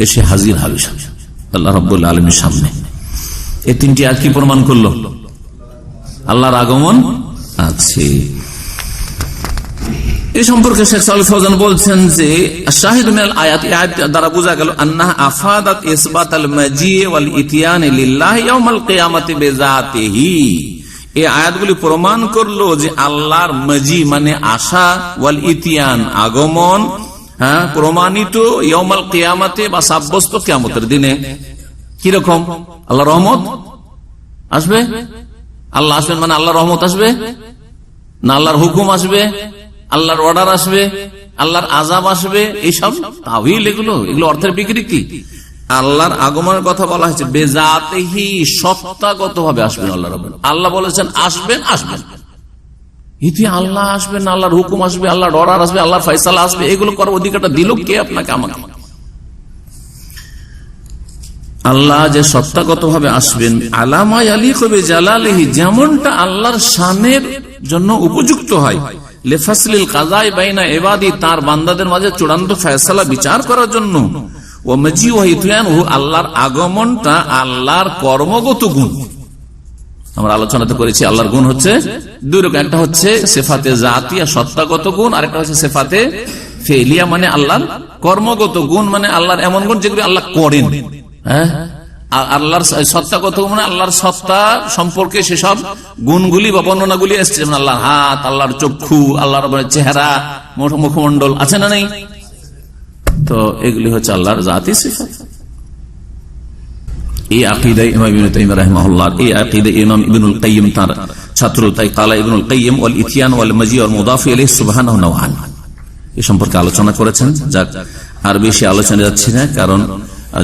এসে হাজির হবে আল্লাহ রাব্বুল আলামিনের সামনে। এই তিনটি আয়াত কি প্রমাণ করলো? আল্লাহর আগমন আছে। এই সম্পর্কে শেখ সালেহ ফৌজান বলছেন যে শাহিদ মিনাল আয়াত, আয়াত দ্বারা বোঝা গেল আন্নাহা আফাদাত ইসবাতাল মাজি ওয়াল ইতিয়ান লিল্লাহি ইয়াউমাল কিয়ামাতি বিযাতিহি। এই আয়াতগুলি প্রমাণ করলো যে আল্লাহর মাজি মানে আসা, ওয়াল ইতিয়ান আগমন, হ্যাঁ, প্রমাণিত ইয়াউমাল কিয়ামাতে বা সাব্যস্ত কিয়ামতের দিনে। কি রকম? আল্লাহর রহমত আসবে। আল্লাহ আসবেন মানে আল্লাহর রহমত আসবে না, আল্লাহর হুকুম আসবে, আল্লাহর অর্ডার আসবে, আল্লাহর আযাব আসবে। এইসব তাওহীল, এগুলো অর্থের বিকৃতি। আল্লাহর আগমনের কথা বলা হয়েছে বেজাতিহি, সত্তাগতভাবে আসবেন আল্লাহ রাব্বুল। আল্লাহ বলেছেন আসবেন, আসবেন। ইতি আল্লাহ আসবেন, আল্লাহর হুকুম আসবে, আল্লাহর অর্ডার আসবে, আল্লাহর ফয়সালা আসবে, এগুলো করার অধিকারটা দিল কে? আপনাকে, আমাকে। আল্লাহ যে সত্তাগতভাবে আসবেন, আলামা ইয়ালিকু বিজালালিহি, যেমনটা আল্লাহর শানের জন্য উপযুক্ত হয়, লিফাসলিল কাযাই বাইনা ইবাদি, তার বান্দাদের মাঝে চূড়ান্ত ফয়সালা বিচার করার জন্য। ওয়া মাজি ওয়া ইতিয়ানহু, আল্লাহর আগমনটা আল্লাহর কর্মগত গুণ। আমরা আলোচনাতে করেছি আল্লাহর গুণ হচ্ছে দুই রকম, একটা হচ্ছে সিফাতে জাতিয়া, সত্তাগত গুণ, আর একটা হচ্ছে সিফাতে ফেলিয়া মানে আল্লাহর কর্মগত গুণ, মানে আল্লাহর এমন গুণ যেগুলো আল্লাহ করেন। হ্যাঁ, আল্লাহর সত্তাগত মানে আল্লাহর সত্তা সম্পর্কে সেসব গুণগুলি বা বর্ণনাগুলি এসছে, যেমন আল্লাহর হাত, আল্লাহর চক্ষু, আল্লাহর চেহারা, মুখমণ্ডল আছে না নেই? তো এগুলি হচ্ছে আল্লাহর জাতি সিফাত। এই আকীদায়ে ইমাম ইবনে তাইমিয়া রাহিমাহুল্লাহ, এই আকীদায়ে ইমাম ইবনুল কাইয়্যিম তার ছাত্র, তাই কালা ইবনুল কাইয়্যিম ওয়াল ইতিয়ান ওয়াল মাজি ওয়াল মুদাফ ইলাইহি সুবহানাহু নওয়ান, এই সম্পর্কে আলোচনা করেছেন। যাক, আর বেশি আলোচনা যাচ্ছে না, কারণ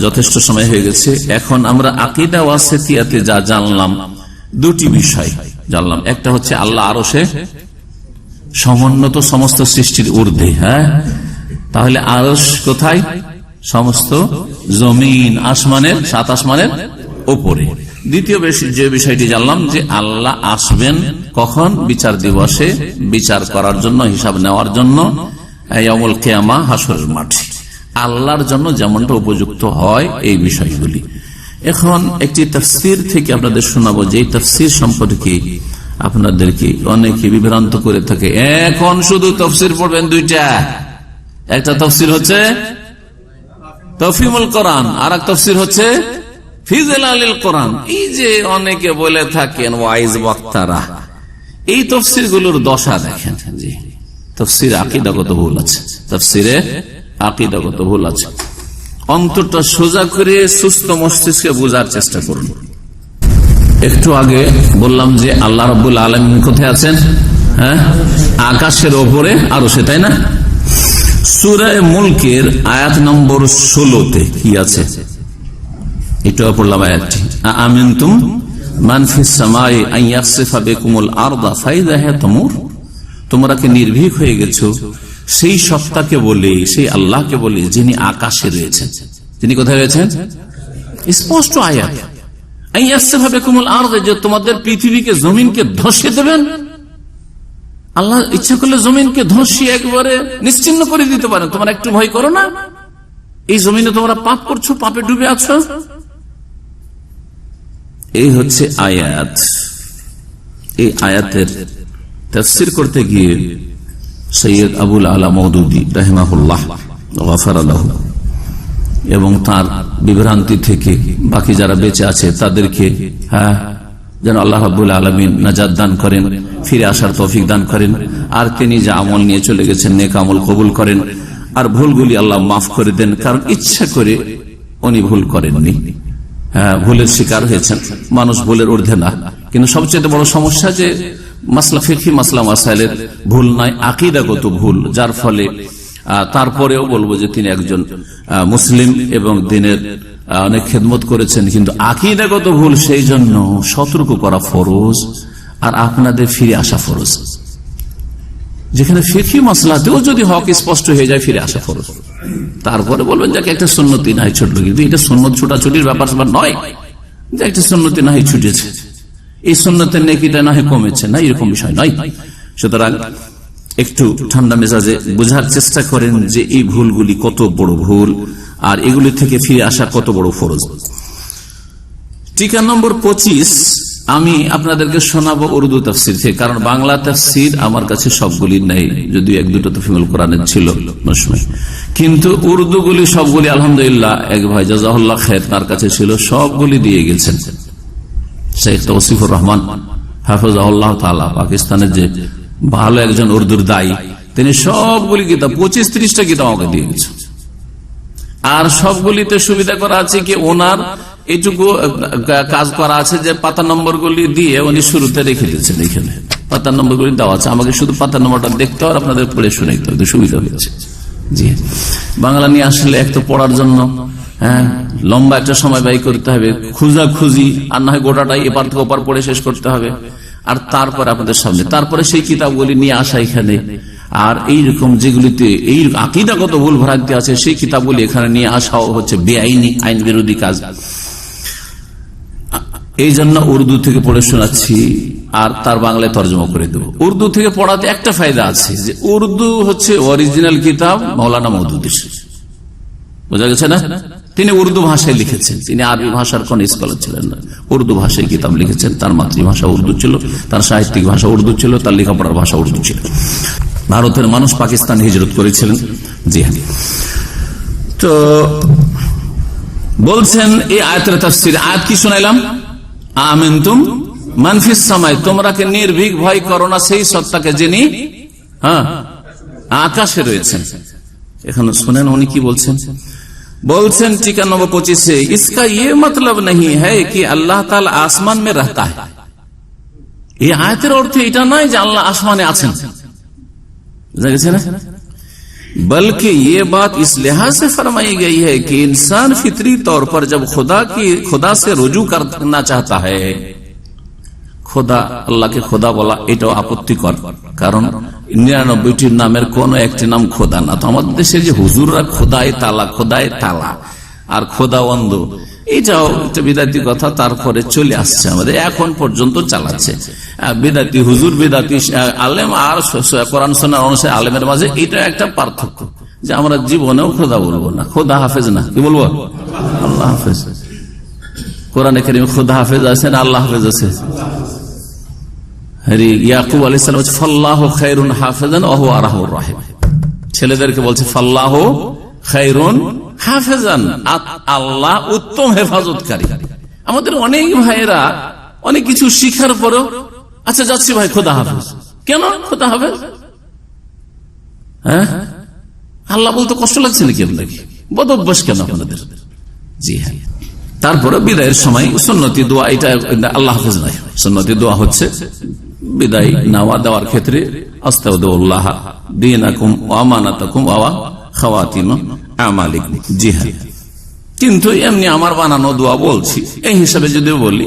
যথেষ্ট সময় হয়ে গেছে। এখন আমরা আকীদা ওয়াসিতিয়াতে যা জানলাম, দুটি বিষয় জানলাম। একটা হচ্ছে আল্লাহ আরশে সমুন্নত, সমস্ত সৃষ্টির ঊর্ধ্বে। হ্যাঁ, তাহলে আরশ কোথায়? সমস্ত জমিন, আসমানের, সাত আসমানের উপরে। দ্বিতীয় যে বিষয়টি জানলাম যে আল্লাহ আসবেন কখন? বিচার দিবসে বিচার করার জন্য, হিসাব নেওয়ার জন্য, ইয়াউমুল কিয়ামা, হাসরের মাঠে। আল্লাহর জন্য যেমনটা উপযুক্ত হয় এই বিষয়গুলি। এখন একটি তাফসীর থেকে আপনাদের শোনাবো, যে এই তাফসীর সম্পর্কে আপনাদেরকে অনেকে বিভ্রান্ত করে থাকে। এখন শুধু তাফসীর পড়বেন দুইটা, একটা তাফসীর হচ্ছে তাফহিমুল কোরআন, আর এক তাফসীর হচ্ছে ফি জিলালিল কোরআন। এই যে অনেকে বলে থাকেন ওয়াইজ বক্তারা, এই তাফসীর গুলোর দশা দেখেন। জি, তাফসীরে আকীদাগত ভুল আছে, তাফসীরে আকীদাগত ভুল আছে। অন্তরটা সোজা করে সুস্থ মস্তিষ্কে বোঝার চেষ্টা করুন। একটু আগে বললাম যে আল্লাহ রাব্বুল আলামিন কোথায় আছেন? হ্যাঁ, আকাশের ওপরে আরশে, তাই না? সূরা মুলকের আয়াত নম্বর 16-তে কি আছে? একটু পড়লাম আয়াতটি, আমিনতুম মান ফিস সামাই আন ইয়াখসিফা বিকুমুল আরদা ফাইযা হিয়া তামুর। তোমরা কি নির্ভীক হয়ে গেছো সেই সত্তাকে বলে, সেই আল্লাহকে বলে যিনি আকাশে রয়েছেন। তিনি কোথায় রয়েছেন? স্পষ্ট আয়াত, আন ইয়াখসিফা বিকুমুল আরদা, যে তোমাদের পৃথিবীকে, জমিনকে ধসে দেবেন। আল্লাহ ইচ্ছা করলে জমিনকে ধসিয়ে একবারে নিশ্চিন্ন করে দিতে পারেন। তোমরা একটু ভয় করো না? এই জমিনে তোমরা পাপ করছো, পাপে ডুবে আছো। এই হচ্ছে আয়াত। এই আয়াতের তাফসীর করতে গিয়ে সৈয়দ আবুল আলা মওদুদী রাহিমাহুল্লাহ গাফারা লাহু এবং তার বিভ্রান্তি থেকে বাকি যারা বেঁচে আছে তাদেরকে যেন আল্লাহ রাব্বুল আলামিন নাজাত দান করেন, ফিরে আসার তৌফিক দান করেন, আর তিনি যে আমল নিয়ে চলে গেছেন নেক আমল কবুল করেন, আর ভুলগুলি আল্লাহ মাফ করে দেন, কারণ ইচ্ছা করে উনি ভুল করেননি। ভুলের শিকার হয়েছেন, মানুষ ভুলের ঊর্ধ্বে না। কিন্তু সবচেয়ে বড় সমস্যা যে মাসলা ফিকহি মাসলা মাসাইলের ভুল নয়, আকীদাগত ভুল, যার ফলে তারপরেও বলবো যে তিনি একজন মুসলিম এবং দিনের অনেক খেদমত করেছেন, কিন্তু আকীদাগত ভুল, সেই জন্য সতর্ক করা ফরজ আর আপনাদের ফিরে আসা ফরজ। যেখানে ফিকহি মাসলাতেও যদি হক স্পষ্ট হয়ে যায় ফিরে আসা ফরজ। তারপরে বলবেন যে একটা সুন্নতি নাই ছুটলো, কিন্তু এটা সুন্নত ছুটাছুটির ব্যাপার নয় যে একটা সুন্নতি না হয় ছুটেছে, এই সুন্নতের নেকিটা না হয় কমেছে, না এরকম বিষয় নয়। সুতরাং একটু ঠান্ডা মেজাজে বোঝার চেষ্টা করেন যে এই ভুলগুলি কত বড় ভুল আর এগুলি থেকে ফিরে আসা কত বড় ফরজ। টিকা নম্বর 25 আমি আপনাদেরকে শোনাবো উর্দু তাফসির থেকে, কারণ বাংলা তাফসির আমার কাছে সবগুলি নেই, যদিও এক দুটো তো ফিমেল কোরআনের ছিল, কিন্তু উর্দুগুলি সবগুলি আলহামদুলিল্লাহ এক ভাই জাযাহুল্লাহ খায়র তার কাছে ছিল, সবগুলি দিয়ে গেছেন। শেখ তৌসিফুর রহমান হাফিজাহুল্লাহ তাআলা, পাকিস্তানের যে ভালো একজন উর্দুর দায়ী, তিনি সবগুলি কিতাব 25-30টা কিতাব আমাকে দিয়ে গেছেন। আর সবগুলিতে সুবিধা করা আছে কি ওনার এইটুকু কাজ করা আছে যে পাতা নম্বর গুলি দিয়ে উনি শুরুতে রেখে দিয়েছেন, এখানে পাতা নম্বর গুলি দেওয়া আছে, আমাকে শুধু পাতা নম্বরটা দেখতে হবে, আপনাদের পড়ে শুনাইতে হবে, সুবিধা হয়েছে। জি, বাংলা নিয়ে আসলে এক তো পড়ার জন্য লম্বা একটা সময় ব্যয় করতে হবে, খুঁজি আর না হয় গোটাটাই এপার থেকে ওপার পড়ে শেষ করতে হবে, আর তারপরে আপনাদের সামনে তারপরে সেই কিতাবগুলি নিয়ে আসা এখানে, আর এইরকম যেগুলিতে এই আকীদাগত ভুল ভ্রান্তি আছে সেই কিতাবগুলি এখানে নিয়ে আসাও হচ্ছে বেআইনি, আইন বিরোধী কাজ। এই জন্য উর্দু থেকে পড়ে শোনাচ্ছি আর তার বাংলায় তর্জমা করে দেবো। উর্দু থেকে পড়াতে একটা ফায়দা আছে যে উর্দু হচ্ছে অরিজিনাল কিতাব মাওলানা মওদুদীর, বোঝা গেছে না? তিনি উর্দু ভাষায় লিখেছেন, তিনি আরবি ভাষার কোন স্কলার ছিলেন না, উর্দু ভাষায় কিতাব লিখেছেন। তার মাতৃভাষা উর্দু ছিল, তার সাহিত্যিক ভাষা উর্দু ছিল, তার লেখাপড়ার ভাষা উর্দু ছিল। ভারতের মানুষ পাকিস্তান হিজরত করেছিলেন। জি হ্যাঁ, তো বলছেন এই আয়াতের তাফসীর, আয়াত কি শোনাইলাম? আমিনতুম মান ফিস সামাই, তোমরা কি নির্ভীক ভয় করো না সেই সত্তাকে যিনি আকাশে রয়েছেন। এখানে শুনেন উনি কি বলছেন। বলছেন টিকা নম্বর 25 इसका ये मतलब नहीं है कि अल्लाह ताला आसमान में रहता है। এই আয়াতের অর্থ এটা নয় যে আল্লাহ আসমানে আছেন, বুঝা গেছে না? बल्कि ये बात इस लिहाज से फरमाई गई है कि इंसान फितरी तौर पर जब खुदा से रुजू करना चाहता है, খোদা আল্লাহকে খোদা বলা এটাও আপত্তিকর, কারণ 99টির নামের কোন একটি নাম খোদা না। তো আমাদের দেশে যে হুজুররা খোদায় তালা আর খোদা অন্ধ, এটাও একটা বিদাতি কথা, তারপরে চলে আসছে আমাদের, এখন পর্যন্ত চালাচ্ছে বিদাতি হুজুর, বিদাতি আলেম আর কোরআন সুন্নাহ অনুসারে আলেমের মাঝে এটা একটা পার্থক্য, যে আমরা জীবনেও খোদা বলবো না, খোদা হাফেজ না, কি বলবো? আল্লাহ হাফেজ। কোরআনে কারীমে খোদা হাফেজ আছে না আল্লাহ হাফেজ আছে? ইয়াকুব আলাইহিস সালাম ফাল্লাহু খায়রুন হাফিজান ওয়া হুয়া আরহামুর রাহিম, ছেলেদেরকে বলছে ফাল্লাহু খায়রুন হাফিজান, আল্লাহ উত্তম হেফাজতকারী। আমাদের অনেক ভাইয়েরা অনেক কিছু শিখার পরও আচ্ছা যাচ্ছি ভাই খোদা হাফেজ, কেন খোদা হাফেজ? হ্যাঁ, আল্লাহ বলতে কষ্ট লাগছে নাকি আপনাকে? বদ অভ্যাস কেন আপনাদের? জি হ্যাঁ। তারপরে বিদায়ের সময় সুন্নতি দোয়া, এটা আল্লাহ হাফেজ নাই, সুন্নতি দোয়া হচ্ছে বিদায় নেওয়া দেওয়ার ক্ষেত্রে আস্তাউদুল্লাহ দীনাকুম ওয়া আমানাতাকুম ওয়া খাওয়াতিম আমালিকুম। জি হ্যাঁ, কিন্তু এমনি আমার বানানো দোয়া বলছি, এই হিসাবে যদি বলি,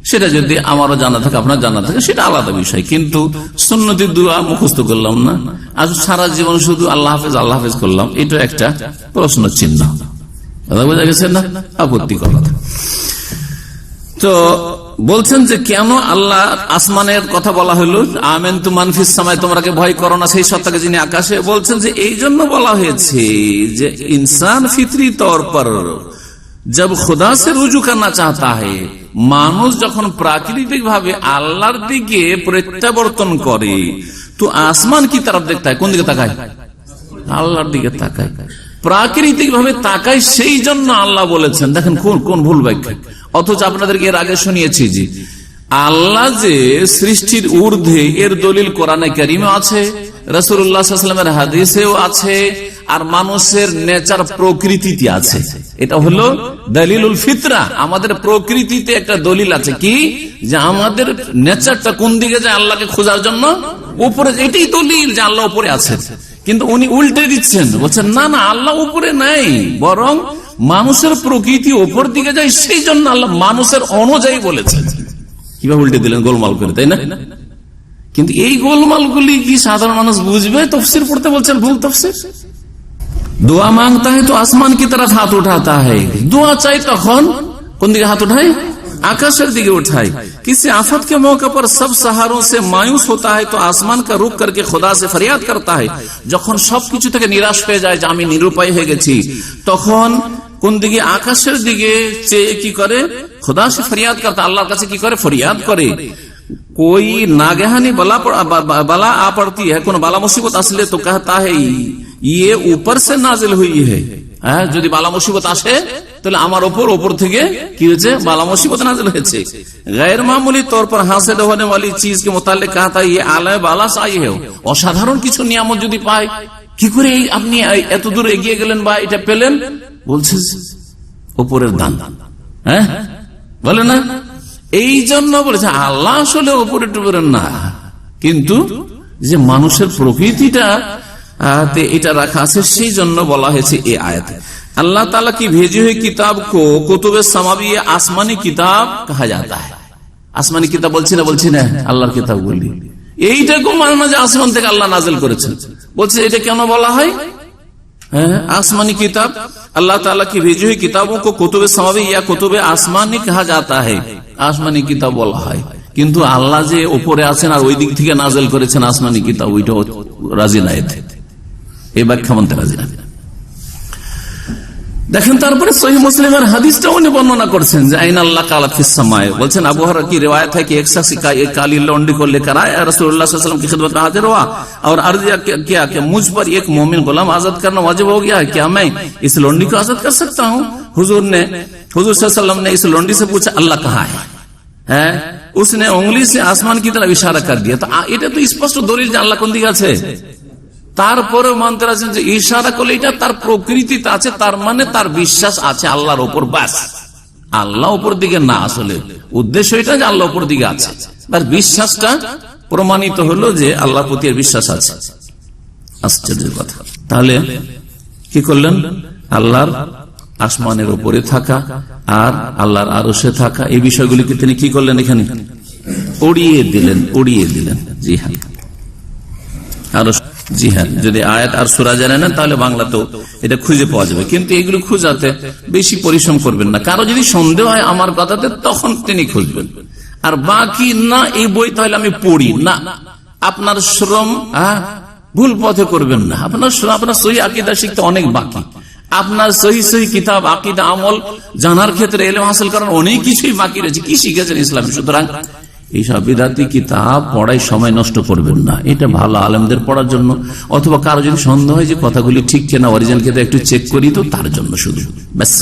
সেটা যদি আমারও জানা থাকে আপনার জানা থাকে সেটা আলাদা বিষয়, কিন্তু সুন্নতি দোয়া মুখস্থ করলাম না আর সারা জীবন শুধু আল্লাহ হাফেজ করলাম, এটা একটা প্রশ্ন চিহ্ন। বোঝা গেছে না? আপত্তিকর কথা। তো বলছেন যে কেন আল্লাহ আসমানের কথা বলা হলো, আমিনতু মান ফিস সামাই, তোমরাকে ভয় করো না সেই সত্তাকে যিনি আকাশে। বলছেন যে এই জন্য বলা হয়েছে যে ইনসান ফিতরি তौर पर जब खुदा से रुजू करना चाहता है, মানুষ যখন প্রাকৃতিক ভাবে আল্লাহর দিকে প্রত্যাবর্তন করে তো আসমান কি তরফ দেখতে হয়? কোন দিকে তাকায়? আল্লাহর দিকে তাকায়। প্রাকৃতিক ভাবে তাকায়, সেই জন্য আল্লাহ বলেছেন। দেখেন কোন ভুল ব্যাখ্যা। অথচ আপনাদেরকে এর আগে শুনিয়েছি যে আল্লাহ যে সৃষ্টির ঊর্ধ্বে, এর দলিল কোরআনে কারিমে আছে, রাসূলুল্লাহ সাল্লাল্লাহু আলাইহি ওয়াসাল্লামের হাদিসেও আছে, আর মানুষের নেচার প্রকৃতিতে আছে। এটা হলো দলিলুল ফিতরা। আমাদের প্রকৃতিতে একটা দলিল আছে কি, যে আমাদের নেচারটা কোন দিকে যায়, আল্লাহকে খোঁজার জন্য উপরে। এটাই দলিল যে আল্লাহ উপরে আছে। কিন্তু উনি উল্টে দিচ্ছেন, বলছেন না না, আল্লাহ উপরে নাই, বরং মানুষের প্রকৃতি উপর দিকে যায়, সেই জন্য আল্লাহ মানুষের অনুযায়ী বলেছেন। কিভাবে উল্টে দিলেন, গোলমাল করে, তাই না? কিন্তু এই গোলমালগুলি কি সাধারণ মানুষ বুঝবে? তফসির পড়তে বলছেন ভুল তফসির। दुआ मांगता है तो आसमान की तरफ हाथ उठाता है, दुआ चाहे तখন কোন দিকে হাত উঠায়? आकाशेर दिखे उठाए। किसी आफत के मौके पर सब सहारों से मायूस होता है तो आसमान का रुख करके खुदा से फरियाद करता है। যখন সবকিছু থেকে নিরাশ হয়ে যায় যে আমি নিরুপায় হয়ে গেছি, তখন কোন দিকে? আকাশের দিকে চেয়ে কি করে? खुदा से फरियाद करता, আল্লাহর কাছে কি করে? ফরিয়াদ করে। कोई नागहानी बला आ पड़ती है, कोई बाला मुसीबत असले तो कहता है ये ऊपर से नाजिल हुई है। যদি বালা মুসিবত আসে তাহলে আমার ওপর থেকে কি হয়েছে? বালা মুসিবত নাজিল হয়েছে। গैर मामूली तौर पर हासिल होने वाली चीज के मुताल्लिक कहता है ये आला बाला से आई है। অসাধারণ কিছু নিয়ামত যদি পায়, কি করে আপনি এত দূর এগিয়ে গেলেন বা এটা পেলেন? বলছে উপরের দান। হ্যাঁ বলে না? এই জন্য বলেছে আল্লাহ আসলে উপরে টুপরে না, কিন্তু যে মানুষের প্রকৃতিটা এটা রাখা আছে, সেই জন্য বলা হয়েছে এই আয়াতে। अल्लाह ताला की भेजी हुई किताब को कुतुबे समावी आसमानी किताब कहा जाता है। आसमानी किताब বলছি না আল্লাহর কিতাব বলি, এইটাকে মানে না যে আসমান থেকে আল্লাহ নাজিল করেছেন। বলছে এটা কেন বলা হয় आसमानी किताब? अल्लाह ताला की भेजी हुई किताबों को कुतुबे समावी या कुतुबे आसमानी कहा जाता है। আসমানি কিতাব বলা হয়, কিন্তু আল্লাহ যে উপরে আছেন আর ওই দিক থেকে নাজিল করেছেন আসমানি কিতাব, ওইটা রাজি না। এই ব্যাখ্যা মানতে রাজি না। দেখেন তারপরে সহিহ মুসলিমের হাদিসটা উনি বর্ণনা করছেন যে আইন আল্লাহ কালা ফিস সামায়ে। বলছেন আবু হুরায়রা की रिवायत है कि एक शख्स एक काली लौंडी को लेकर आया, रसूलुल्लाह सल्लल्लाहु अलैहि वसल्लम की खिदमत में हाजिर हुआ और अर्ज किया कि मुझ पर एक मोमिन गुलाम आजाद करना वाजिब हो गया है, क्या मैं इस लौंडी को आजाद कर सकता हूँ? हुजूर सल्लल्लाहु अलैहि वसल्लम ने इस लौंडी से पूछा अल्लाह कहाँ है? उसने उंगली से आसमान की तरफ इशारा कर दिया। तो এটা তো স্পষ্ট দলিল যে আল্লাহ কোন দিকে আছে। তারপরে মানতে আছেন যে ইশারা করলে এটা তার প্রকৃতিতে আছে, তার মানে তার বিশ্বাস আছে আল্লাহর উপর। বাস, আল্লাহ উপর দিকে না, আসলে উদ্দেশ্য এটা যে আল্লাহ উপর দিকে আছে, তার বিশ্বাসটা প্রমাণিত হলো যে আল্লাহর প্রতি বিশ্বাস আছে। আশ্চর্যের কথা। তাহলে কি করলেন? আল্লাহর আসমানের উপরে থাকা আর আল্লাহর আরশে থাকা, এই বিষয়গুলিকে তিনি কি করলেন? এখানে উড়িয়ে দিলেন। জি হ্যাঁ, আরশ। জি হ্যাঁ, যদি আয়াত আর সূরা জানেন না তাহলে বাংলাতেও এটা খুঁজে পাওয়া যাবে, কিন্তু এগুলো খুঁজাতে বেশি পরিশ্রম করবেন না। কারো যদি সন্দেহ হয় আমার কথাতে, তখন তিনি খুঁজবেন। আর বাকি না, এই বই তাহলে আমি পড়ি না, আপনার শ্রম ভুল পথে করবেন না। আপনার সহি আকীদা শিখতে অনেক বাকি, আপনার সহি কিতাব আকীদা আমল জানার ক্ষেত্রে, ইলম হাসিল করার অনেক কিছুই বাকি রয়েছে। কি শিখেছেন ইসলামে? সুতরাং এইসব বিদাতি কিতাব পড়ায় সময় নষ্ট করবেন না। এটা ভালো আলেমদের পড়ার জন্য, অথবা কারো যদি সন্দেহ হয় যে কথাগুলি ঠিক কিনা, অরিজিনাল কিতাব একটু চেক করি, তো তার জন্য শুধু ব্যাস।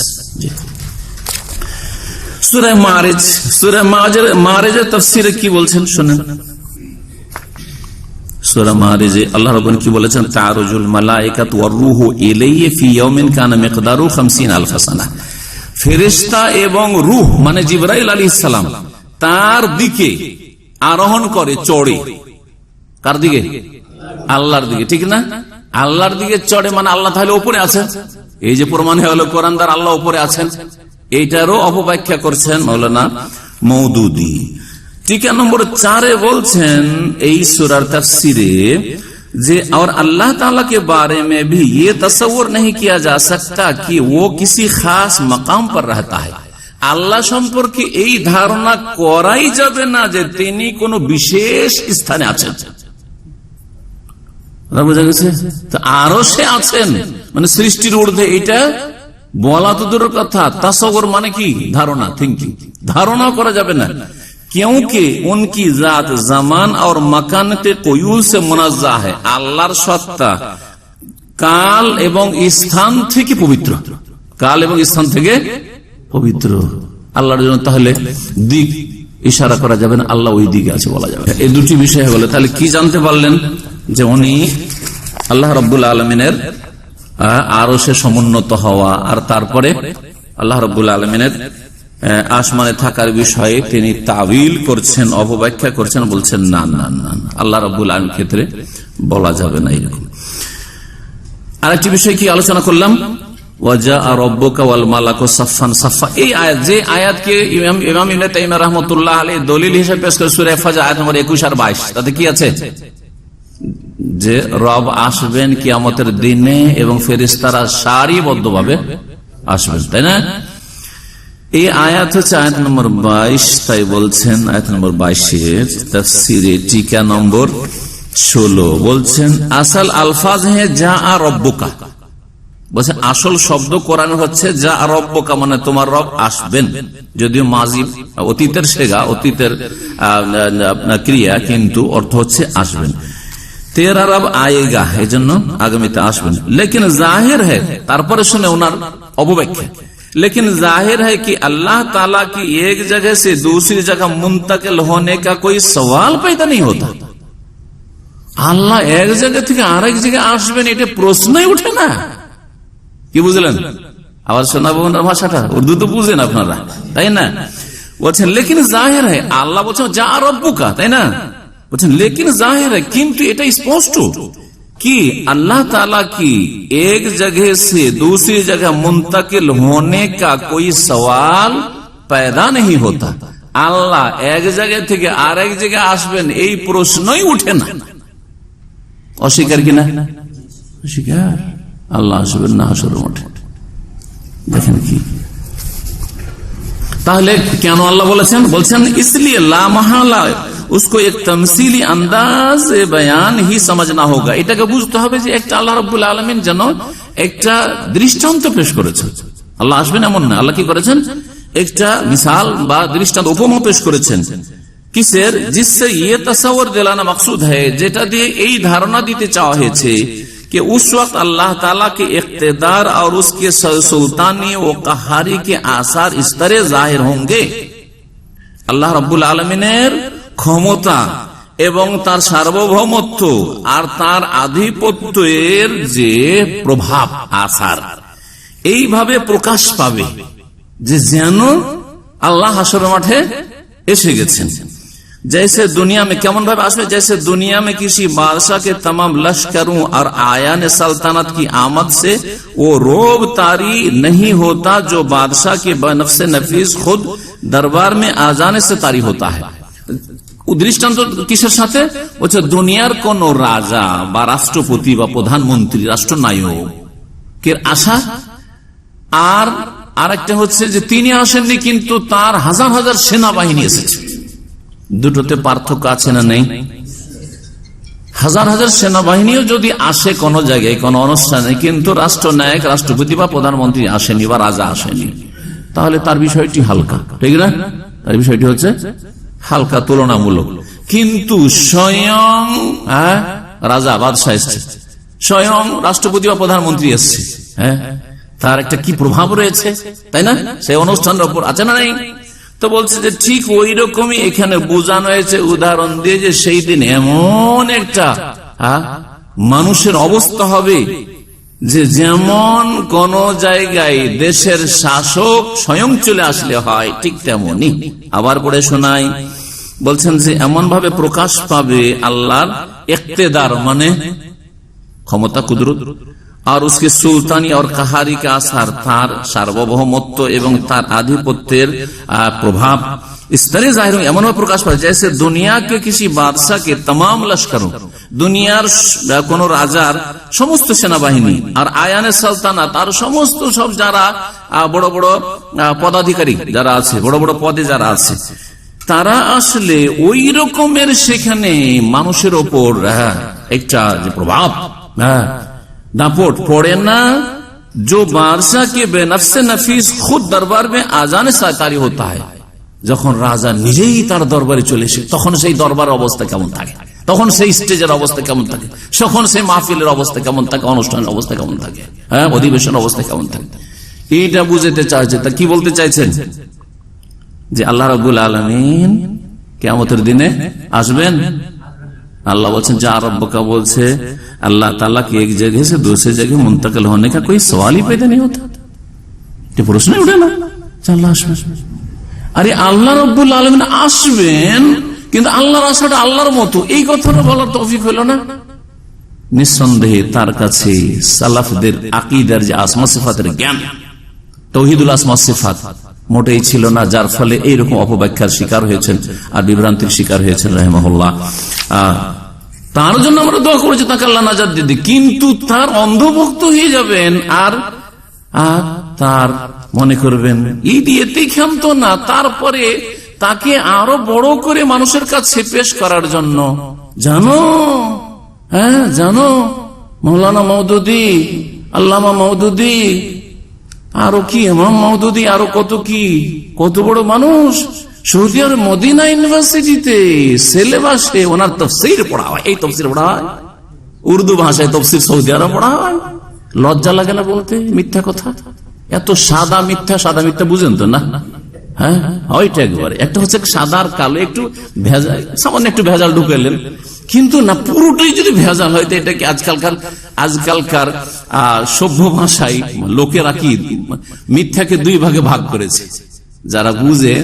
সূরা মাআরিজের তাফসীরে কি বলছেন শুনেন। সূরা মাআরিজে আল্লাহ রাব্বুল কি বলেছেন? তা'রুজুল মালায়েকাতু ওয়ার রূহু ইলাইহি ফি ইয়াউমিন কানা মিকদারু 50,000 সানা। ফেরেশতা এবং রূহ মানে জিবরাইল আলাইহিস সালাম তার দিকে আরোহণ করে, চড়ে। কার দিকে? আল্লাহর দিকে, ঠিক না? আল্লাহর দিকে চড়ে মানে আল্লাহ তাহলে উপরে আছেন। এই যে প্রমাণ হলো কোরআন দ্বারা আল্লাহ উপরে আছেন, এইটারও অপব্যাখ্যা করছেন মাওলানা মওদুদি। টিকা নম্বর 4 বলছেন এই সূরার তাফসীরে যে और अल्लाह ताला के बारे में भी ये तस्वुर नहीं किया जा सकता कि वो किसी खास मकाम पर रहता है। আল্লাহ সম্পর্কে এই ধারণা করাই যাবে না যে তিনি কোন বিশেষ স্থানে আছেন। বুঝা গেছে? তো আরশে আছেন মানে সৃষ্টির ঊর্ধ্বে, এটা বলা তো দূরের কথা, তাসাউর মানে কি? ধারণা, থিঙ্কিং। ধারণা করা যাবে না, क्योंकि उनकी जात जमान और मकान के कोयूल से मुनज़्ज़ा है। আল্লাহর সত্তা কাল এবং স্থান থেকে পবিত্র, কাল এবং স্থান থেকে পবিত্র আল্লাহর জন্য। তাহলে দিক ইশারা করা যাবে না, আল্লাহ ওই দিকে আছে বলা যাবে। এই দুটি বিষয় হলো, তাহলে কি জানতে পারলেন? যে উনি আল্লাহ রাব্বুল আলামিনের আরশে সমুন্নত হওয়া, আর তারপরে আল্লাহ রাব্বুল আলামিনের আসমানে থাকার বিষয়ে তিনি তাবিল করছেন, অপব্যাখ্যা করছেন, বলছেন না না না, আল্লাহ রাব্বুল আলামিনের ক্ষেত্রে বলা যাবে না এরকম। আরেকটি বিষয় কি আলোচনা করলাম, ওয়াজা রাব্বুকা ওয়াল মালাকু সাফফান সাফফা। এই আয়াত, যে আয়াতকে ইমাম ইবনে তাইমিয়া রাহমাতুল্লাহ আলাইহি দলিল হিসেবে পেশ করে সূরা ফাজর আয়াত নম্বর 21 আর 22, তাতে কি আছে? যে রব আসবেন কিয়ামতের দিনে এবং ফেরেশতারা সারিবদ্ধভাবে আসবেন, তাই না? এই আয়াত হচ্ছে আয়াত নম্বর 22। তাই বলছেন আয়াত নম্বর 22-এর তাফসীরে টিকা নম্বর 16 বলছেন আসল আলফাজ হে যা রব্বুকা, বলছেন আসল শব্দ কোরআন হচ্ছে যা রব্বুকা, মানে তোমার রব আসবেন। যদিও মাজি অতীতের সেগা, অতীতের ক্রিয়া, কিন্তু অর্থ হচ্ছে আসবেন। তেরা রব আয়েগা, এই জন্য আগামীতে আসবেন। লেকিন জাহির है, তারপরে শুনে ওনার অপব্যাখ্যা, लेकिन जाहिर है कि अल्लाह ताला की एक जगह से दूसरी जगह मुंतकिल होने का कोई सवाल पैदा नहीं होता। আল্লাহ এক জায়গা থেকে আরেক জায়গায় আসবেন, এটা প্রশ্নই উঠে না। কি বুঝলেন? আবার শোনাবো ওনার ভাষাটা, উর্দু তো বুঝেন আপনারা, তাই না? বলছেন লেকিন জাহির है, আল্লাহ বলছেন যা রব্বুকা, তাই না? বলছেন লেকিন জাহির है, কিন্তু এটা স্পষ্ট कि अल्लाह ताला की एक जगह से दूसरी जगह मुंतकिल होने का कोई सवाल पैदा नहीं होता। আল্লাহ এক জায়গা থেকে আরেক জায়গায় আসবেন এই প্রশ্নই উঠে না। অস্বীকার কিনা? অস্বীকার। আল্লাহ আসবেন না হাসরের মাঠে, দেখেন কি। তাহলে কেন আল্লাহ বলেছেন? বলছেন इसलिए ला महला उसको एक तमसीली अंदाज बयान ही समझना होगा। এটাকে বুঝতে হবে যে একটা আল্লাহ রাব্বুল আলামিন যেন একটা দৃষ্টান্ত পেশ করেছেন। আল্লাহ আসবেন এমন না, আল্লাহ কি করেছেন? একটা মিসাল বা দৃষ্টান্ত, উপমা পেশ করেছেন। কিসের? जिससे ये तस्वर दिलाना मकसूद है, যেটা দিয়ে এই ধারণা দিতে চাওয়া হয়েছে कि उस वक्त अल्लाह ताला के इख्तिदार और उसके सुल्तानी व कहारी के आसार इस तरह जाहिर होंगे। আল্লাহ রাব্বুল আলামিনের ক্ষমতা এবং তার সার্বভৌমত্ব আর তার আধিপত্যের যে প্রভাব, আসার এইভাবে প্রকাশ পাবে যে যেন আল্লাহ হাসরের মাঠে এসে গেছেন। जैसे दुनिया में केमन भावे आसवे, जैसे दुनिया में किसी बादशाह के तमाम लश्करों और आयान सल्तनत की आमद से वो रोब तारी नहीं होता जो बादशाह के बनफ्से नफीस खुद दरबार में आ जाने से तारी होता है। দৃষ্টান্ত কিসের সাথে? বলছে দুনিয়ার কোন রাজা বা রাষ্ট্রপতি বা প্রধানমন্ত্রী, রাষ্ট্রনায়কের আশা, আর আরেকটা হচ্ছে যে তিনি আসেননি কিন্তু তার হাজার হাজার সেনাবাহিনী এসেছে। দুটোতে পার্থক্য আছে না নেই? হাজার হাজার সেনাবাহিনীও যদি আসে কোন জায়গায় কোন অনুষ্ঠানে, কিন্তু রাষ্ট্রনায়ক, রাষ্ট্রপতি বা প্রধানমন্ত্রী আসেনি বা রাজা আসেনি, তাহলে তার বিষয়টি হালকা, ঠিক না? তার বিষয়টি হচ্ছে হালকা, তুলনামূলক। কিন্তু স্বয়ং রাজা বাদশাহ এসছে, স্বয়ং রাষ্ট্রপতি বা প্রধানমন্ত্রী এসছে, তার একটা কি প্রভাব রয়েছে, তাই না? সেই অনুষ্ঠানের উপর আছে না নেই? তো বলছে যে ঠিক ওই রকমই এখানে বোঝানো হয়েছে উদাহরণ দিয়ে, যে সেই দিন এমন একটা মানুষের অবস্থা হবে যে যেমন কোন জায়গায় দেশের শাসক স্বয়ং চলে আসলে হয়, ঠিক তেমনি। আবার পড়ে শোনাই, বলছেন যে এমন ভাবে প্রকাশ পাবে আল্লাহর ইক্তেদার, মানে ক্ষমতা, কুদরত, আর उसके सुल्तानी और कहारी का आसार, तार सार्वभौमत्व एवं तार आधिपत्येर प्रभाव इस तरह जाहिर हो, एमन प्रकाश पाए जैसे दुनिया के किसी बादशाह के तमाम लश्करों, दुनियार कोनो राजार समस्त सेनाबाहिनी और आयाने सल्तानात और समस्त सब যারা বড় বড় পদাধিকারী যারা আছে, বড় বড় পদে যারা আছে, তারা আসলে ওই রকমের সেখানে মানুষের ওপর একটা যে প্রভাব, दापोट पड़े ना जो बादशाह के बेनफ्से नफीस खुद दरबार में आजाने से तारी होता है। যখন রাজা নিজেই তার দরবারে চলে এসে, তখন সেই দরবার অবস্থা কেমন থাকে, তখন সেই স্টেজের অবস্থা কেমন থাকে, তখন সেই মাহফিলের অবস্থা কেমন থাকে, অনুষ্ঠানের অবস্থা কেমন থাকে, হ্যাঁ, অধিবেশন অবস্থা কেমন থাকে, এইটা বুঝতে চাইছে। তা কি বলতে চাইছেন? যে আল্লাহ রাব্বুল আলামিন কিয়ামতের দিনে আসবেন। अल्लाह बोलते जा रब्बका बोलছে अल्लाह ताला की एक जगह से दूसरी जगह मुंतकिल होने का कोई सवाल ही पैदा नहीं होता। ये प्रश्न उठे ना আল্লাহ আসবেন। আরে আল্লাহ রাব্বুল আলামিন আসবেন, কিন্তু আল্লাহর আসাটা আল্লাহর মতো, এই কথাটা বলার তৌফিক হলো না। নিঃসন্দেহে তার কাছে সালাফদের আকীদার যে আসমা সিফাতের জ্ঞান, তাওহীদুল আসমা সিফাত মোটেই ছিল না, যার ফলে এইরকম অপব্যাখ্যার শিকার হয়েছেন আর বিভ্রান্তির শিকার হয়েছেন রাহিমাহুল্লাহ। তার জন্য আমরা দোয়া করেছি তাকে আল্লাহ নাজাত দিতে, কিন্তু তার অন্ধভক্ত হয়ে যাবেন আর তার মনে করবেন এই দিয়েতেই ক্ষান্ত না, তারপরে তাকে আরো বড় করে মানুষের কাছে পেশ করার জন্য জানো, হ্যাঁ জানো মৌলানা মওদুদী, আল্লামা মওদুদী, আরো কি ইমাম মওদুদী, আরো কত কি, কত বড় মানুষ। সৌদি আরব মদিনা ইউনিভার্সিটিতে সিলেবাসে ওনার তাফসীর পড়া হয়, এই তাফসীর পড়া হয়, উর্দু ভাষায় তাফসীর সৌদি আরব পড়া হয়। লজ্জা লাগে না বলতে মিথ্যা কথা? এত সাদা মিথ্যা, সাদা মিথ্যা বুঝেন তো না? হ্যাঁ, ওইটা একবারে একটা হচ্ছে সাদা আর কালো, একটু ভেজাল, সামান্য একটু ভেজাল ঢুকালেন, কিন্তু না পুরোটাই যদি ভেজাল হয় তো এটাকে আজকালকার সভ্য ভাষায় লোকেরা কি মিথ্যাকে দুই ভাগে ভাগ করেছে, যারা বুঝে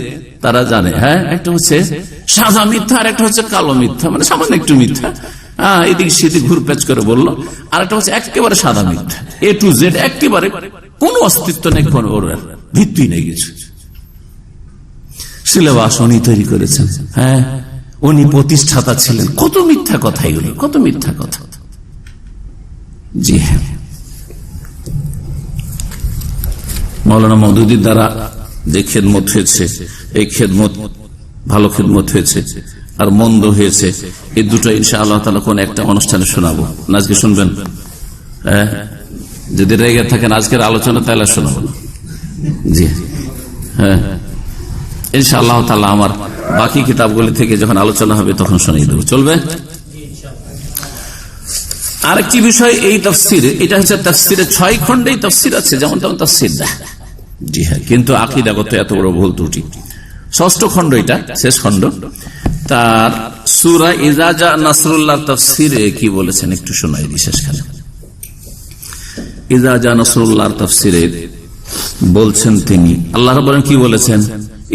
তারা জানে। হ্যাঁ, একটা হচ্ছে সাদা মিথ্যা আর একটা হচ্ছে কালো মিথ্যা, মানে সামান্য একটু মিথ্যা, এদিক সেদিক ঘুরপ্যাচ করে বললো। আর একটা হচ্ছে একেবারে সাদা মিথ্যা, এ টু জেড, একেবারে কোনো অস্তিত্ব নেই, কোনো ভিত্তি নেই কিছু। সিলেবাস উনি তৈরি করেছেন, হ্যাঁ উনি প্রতিষ্ঠাতা ছিলেন। কত মিথ্যা কথা এগুলো, কত মিথ্যা কথা। জি হ্যাঁ, মৌলানা মওদুদীর দ্বারা যে খেদমত হয়েছে, এই খেদমত ভালো খেদমত হয়েছে আর মন্দ হয়েছে, এই দুটো ইনশাআল্লাহ তাআলা কোন একটা অনুষ্ঠানে শোনাবো। আজকে শুনবেন? যদি রেগে থাকেন আজকের আলোচনা তাহলে শোনাবো। জি হ্যাঁ, ইনশাআল্লাহ তাআলা আমার বাকি কিতাবগুলি থেকে যখন আলোচনা হবে তখন শুনিয়ে দেবো, চলবে? আরেকটি বিষয়, এই তাফসীর, এটা হচ্ছে তাফসীরের 6 খণ্ডে তাফসীর আছে, যেমন তেমন তাফসীর না। জি হ্যাঁ, কিন্তু আকীদাগত এত বড় ভুল ত্রুটি। 6ষ্ঠ খণ্ড, এটা শেষ খণ্ড। তার সূরা ইজা জা নাসরুল্লাহ তাফসীরে কি বলেছেন একটু শোনাই দিই শেষখানে। ইজা জা নাসরুল্লাহ তাফসীরে বলছেন তিনি, আল্লাহ রাব্বুল কি বলেছেন?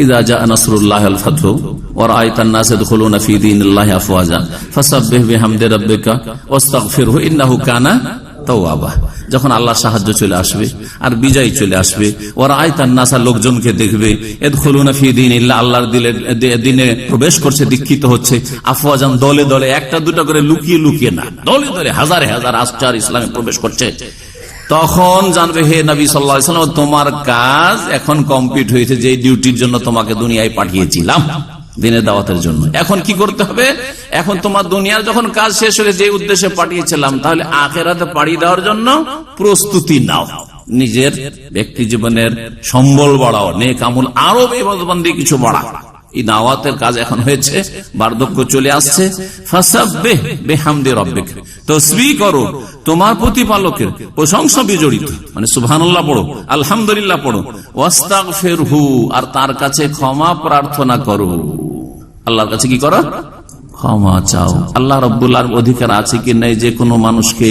ইজা জা নাসরুল্লাহ আল ফাতহু ওয়া রাআইতান নাস ইয়াদখুলুনা ফি দীনিল্লাহি আফওয়াজা ফাসাব্বিহ বিহামদি রাব্বিকা ওয়াস্তাগফিরহু ইন্নাহু কানা তাওয়াবা। যখন আল্লাহ সাহায্য চলে আসবে আর বিজয় চলে আসবে, ওয়া রাআইতান নাস, লোকজনকে দেখবে, ইয়াদখুলুনা ফি দীনিল্লাহ, আল্লাহর দিনে প্রবেশ করছে, দীক্ষিত হচ্ছে, আফওয়াজান, দলে দলে, একটা দুটো করে লুকিয়ে লুকিয়ে না, দলে দলে হাজারে হাজার আসচার ইসলামে প্রবেশ করছে। তখন জানবে হে নবী সাল্লাল্লাহু আলাইহি ওয়াসাল্লাম, তোমার কাজ এখন কমপ্লিট হয়েছে, যে ডিউটির জন্য তোমাকে দুনিয়ায় পাঠিয়েছিলাম, দিনের দাওয়াতের জন্য। এখন কি করতে হবে? এখন তোমার দুনিয়ার যখন কাজ শেষ হয়ে যে উদ্দেশ্যে পাঠিয়েছিলাম, তাহলে আখিরাতে পাড়ি দেওয়ার জন্য প্রস্তুতি নাও, নিজের ব্যক্তি জীবনের সম্বল বাড়াও, নেক আমল আরো ইবাদতবন্দি কিছু বাড়াও। এই দাওয়াতের কাজ এখন হয়েছে, বার্ধক্য চলে আসছে। ফাসাব্বিহ বিহামদি রাব্বিক, তাসবিহ করো তোমার প্রতিপালকের প্রশংসা বিজড়িত, মানে সুবহানাল্লাহ পড়ো, আলহামদুলিল্লাহ পড়ো, ওয়াস্তাগফিরহু, আর তার কাছে ক্ষমা প্রার্থনা করো। আল্লাহর কাছে কি করো? ক্ষমা চাও। আল্লাহ রাব্বুল আলামিন অধিকার আছে কি নাই যে কোনো মানুষকে,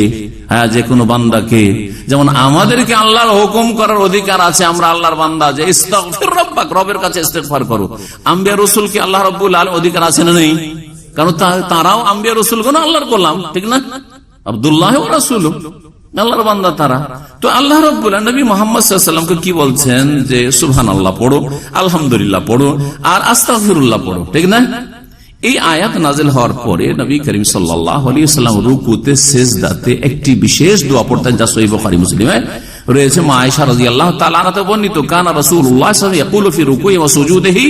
হ্যাঁ যে কোনো বান্দাকে, যেমন আমাদেরকে আল্লাহর হুকুম করার অধিকার আছে, আমরা আল্লাহর বান্দা, যে ইস্তাগফির রাব্বাক, রবের কাছে ইস্তিগফার করো। আম্বিয়া রাসূলকে আল্লাহ রাব্বুল আলামিন অধিকার আছে না নেই? কারণ তারাও আম্বিয়া রাসূলগণ আল্লাহর গোলাম, ঠিক না? আব্দুল্লাহ ওয়া রাসূলুহু, আল্লাহর বান্দা তারা। তো আল্লাহ রাব্বুল আলামিন নবী মুহাম্মদ সাল্লাল্লাহু আলাইহি ওয়াসাল্লামকে কি বলছেন? যে সুবহানাল্লাহ পড়ো, আলহামদুলিল্লাহ পড়ো, আর আস্তাগফিরুল্লাহ পড়ো, ঠিক না? এই আয়াত নাযিল হওয়ার পরে নবী করিম সাল্লাল্লাহু আলাইহি ওয়াসাল্লাম রুকুতে সিজদাতে একটি বিশেষ দোয়া পড়তেন, যা সহিহ বুখারী মুসলিমে রয়েছে। মা আয়েশা রাদিয়াল্লাহু তাআলা আনহা বর্ণিত, কানা রাসূলুল্লাহ সাল্লাল্লাহু আলাইহি ওয়াসাল্লাম ইয়াকুলু ফি রুকুই ওয়া সুজুদিহি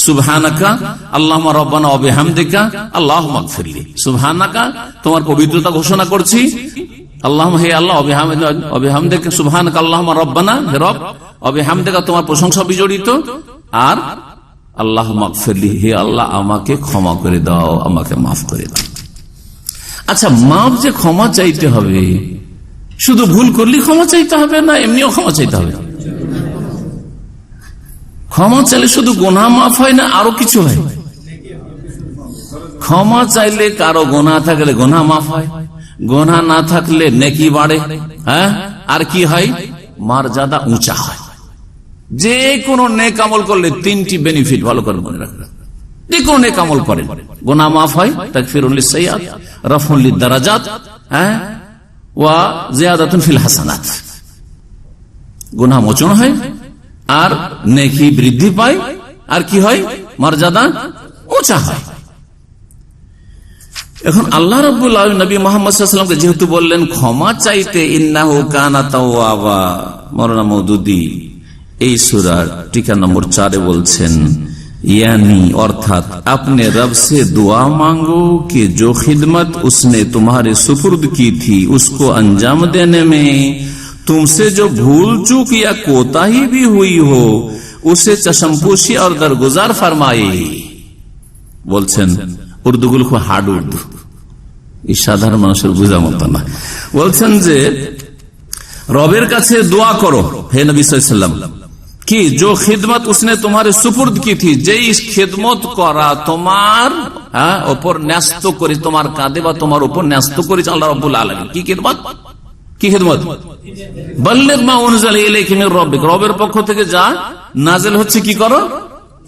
সুবহানাকা আল্লাহুম্মা রাব্বানা ওয়া বিহামদিকা আল্লাহুম্মা ইগফিরলি। সুবহানাকা, তোমার পবিত্রতা ঘোষণা করছি, আল্লাহুম্মা, হে আল্লাহ, ওয়া বিহামদিকা, সুবহানাকা আল্লাহুম্মা রাব্বানা, হে রব, ওয়া বিহামদিকা, তোমার প্রশংসা বিজড়িত, আর আল্লাহুম্মা ইগফিরলি, হে আল্লাহ আমাকে ক্ষমা করে দাও, আমাকে মাফ করে দাও। আচ্ছা, মাপ যে ক্ষমা চাইতে হবে, শুধু ভুল করলে ক্ষমা চাইতে হবে না এমনিও ক্ষমা চাইতে হবে? ক্ষমা চাইলে শুধু গুনাহ মাফ হয় না, আরো কিছু হয়। ক্ষমা চাইলে কারো গুনাহ থাকলে গুনাহ মাফ হয়, গুনাহ না থাকলে নেকি বাড়ে। হ্যাঁ, আর কি হয়? মর্যাদা উঁচা হয়। যে কোনো নেক আমল করলে তিনটি বেনিফিট ভালো করে মনে রাখবেন। যে কোনো নেক আমল করেন, গুনাহ মাফ হয়, তাকফিরুল লিসাইয়্যাত, রাফউল লিদারাজাত, ওয়া জিয়াদাতুন ফিল হাসানাত। গুনাহ মোচন হয় আর নেকি বৃদ্ধি পায়, আর কি হয়? মর্যাদা উঁচা হয়। এখন আল্লাহ রাব্বুল আলামিন নবী মুহাম্মদ সাল্লাল্লাহু আলাইহি ওয়াসাল্লামকে যেহেতু বললেন ক্ষমা চাইতে, ইন্নাহু কানা তাওয়াবা, মাওলানা মওদুদী এই সূরার টিকা নম্বর 4 বলছেন, यानी अर्थात अपने रब से दुआ मांगो कि जो खिदमत उसने तुम्हारे सुपुर्द की थी उसको अंजाम देने में तुमसे जो भूल चूक या कोताही भी हुई हो उसे चशमपोशी और दरगुजार फरमाए। বলছেন উর্দুগুলো খুব হার্ড উর্দু, এই সাধারণ মানুষের বোঝা মতো না। বলছেন যে রবের কাছে দোয়া করো হে নবী সাল্লাল্লাহু আলাইহি ওয়াসাল্লাম কি जो खिदमत उसने तुम्हारे सुपुर्द की थी, যেই খিদমত করা তোমার উপর ন্যস্ত করে, তোমার কাঁধে বা তোমার উপর ন্যস্ত করেছে আল্লাহ রাব্বুল আলামিন। কি খিদমত? কি খিদমত? বাল্লিগ মা উনজিলা ইলাইকা মির রাব্বিক, রবের পক্ষ থেকে যা নাযিল হচ্ছে কি করো?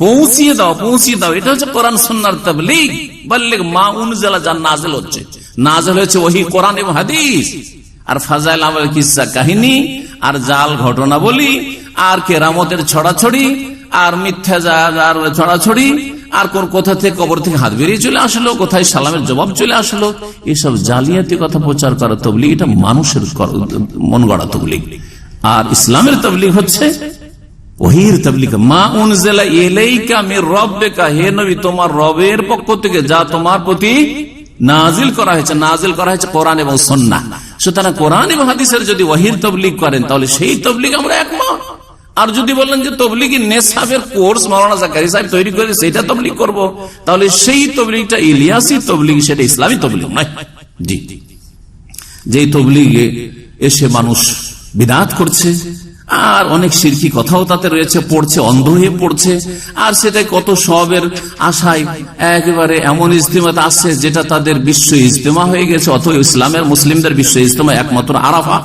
পৌঁছিয়ে দাও, পৌঁছিয়ে দাও। এটা হচ্ছে কোরআন সুন্নাহর তাবলীগ। বাল্লিগ মা উনজিলা, যা নাযিল হচ্ছে, নাযিল হয়েছে ওহী, কোরআন এবং হাদিস। আর ফাজাইল আমল, কিসসা কাহিনী, আর জাল ঘটনা বলি, আর কেরামতের ছড়াছড়ি, আর মিথ্যা ছড়াছড়ি, আর কোন কোথা থেকে কবর থেকে হাত বেরিয়ে চলে আসলো, কোথায় সালামের জবাব চলে আসলো, এসব জালিয়াতি কথা প্রচার করা তাবলীগ। এটা মানুষের মন গড়া তাবলীগ। আর ইসলামের তাবলীগ হচ্ছে ওহীর তাবলীগ। মা উনজিলা ইলাইকা মির রাব্বিকা, হে নবী তোমার রবের পক্ষ থেকে যা তোমার প্রতি নাজিল করা হয়েছে, নাজিল করা হয়েছে কোরআন এবং সুন্নাহ। সুতরাং কোরআন এবং হাদিসের যদি ওহীর তাবলীগ করেন তাহলে সেই তাবলীগ আমরা একমত। আর যদি বলেন যে তবলিগি নেশাবের কোর্স মাওলানা জাকারিয়া সাহেব তৈরি করে সেটা তবলিগ করব, তাহলে সেই তবলিগটা ইলিয়াসি তবলিগ, সেটা ইসলামী তবলিগ নয়। জি, যেই তবলিগে এসে মানুষ বিদআত করছে আর অনেক শিরকি কথাও তাতে রয়েছে, পড়ছে, অন্ধ হয়ে পড়ছে, আর সেটা কত সওয়াবের আশায় একেবারে এমন ইজতিমাত আসছে যেটা তাদের বিশ্ব ইজতিমা হয়ে গেছে। অথবা ইসলামের মুসলিমদের বিশ্ব ইজতিমা একমাত্র আরাফা।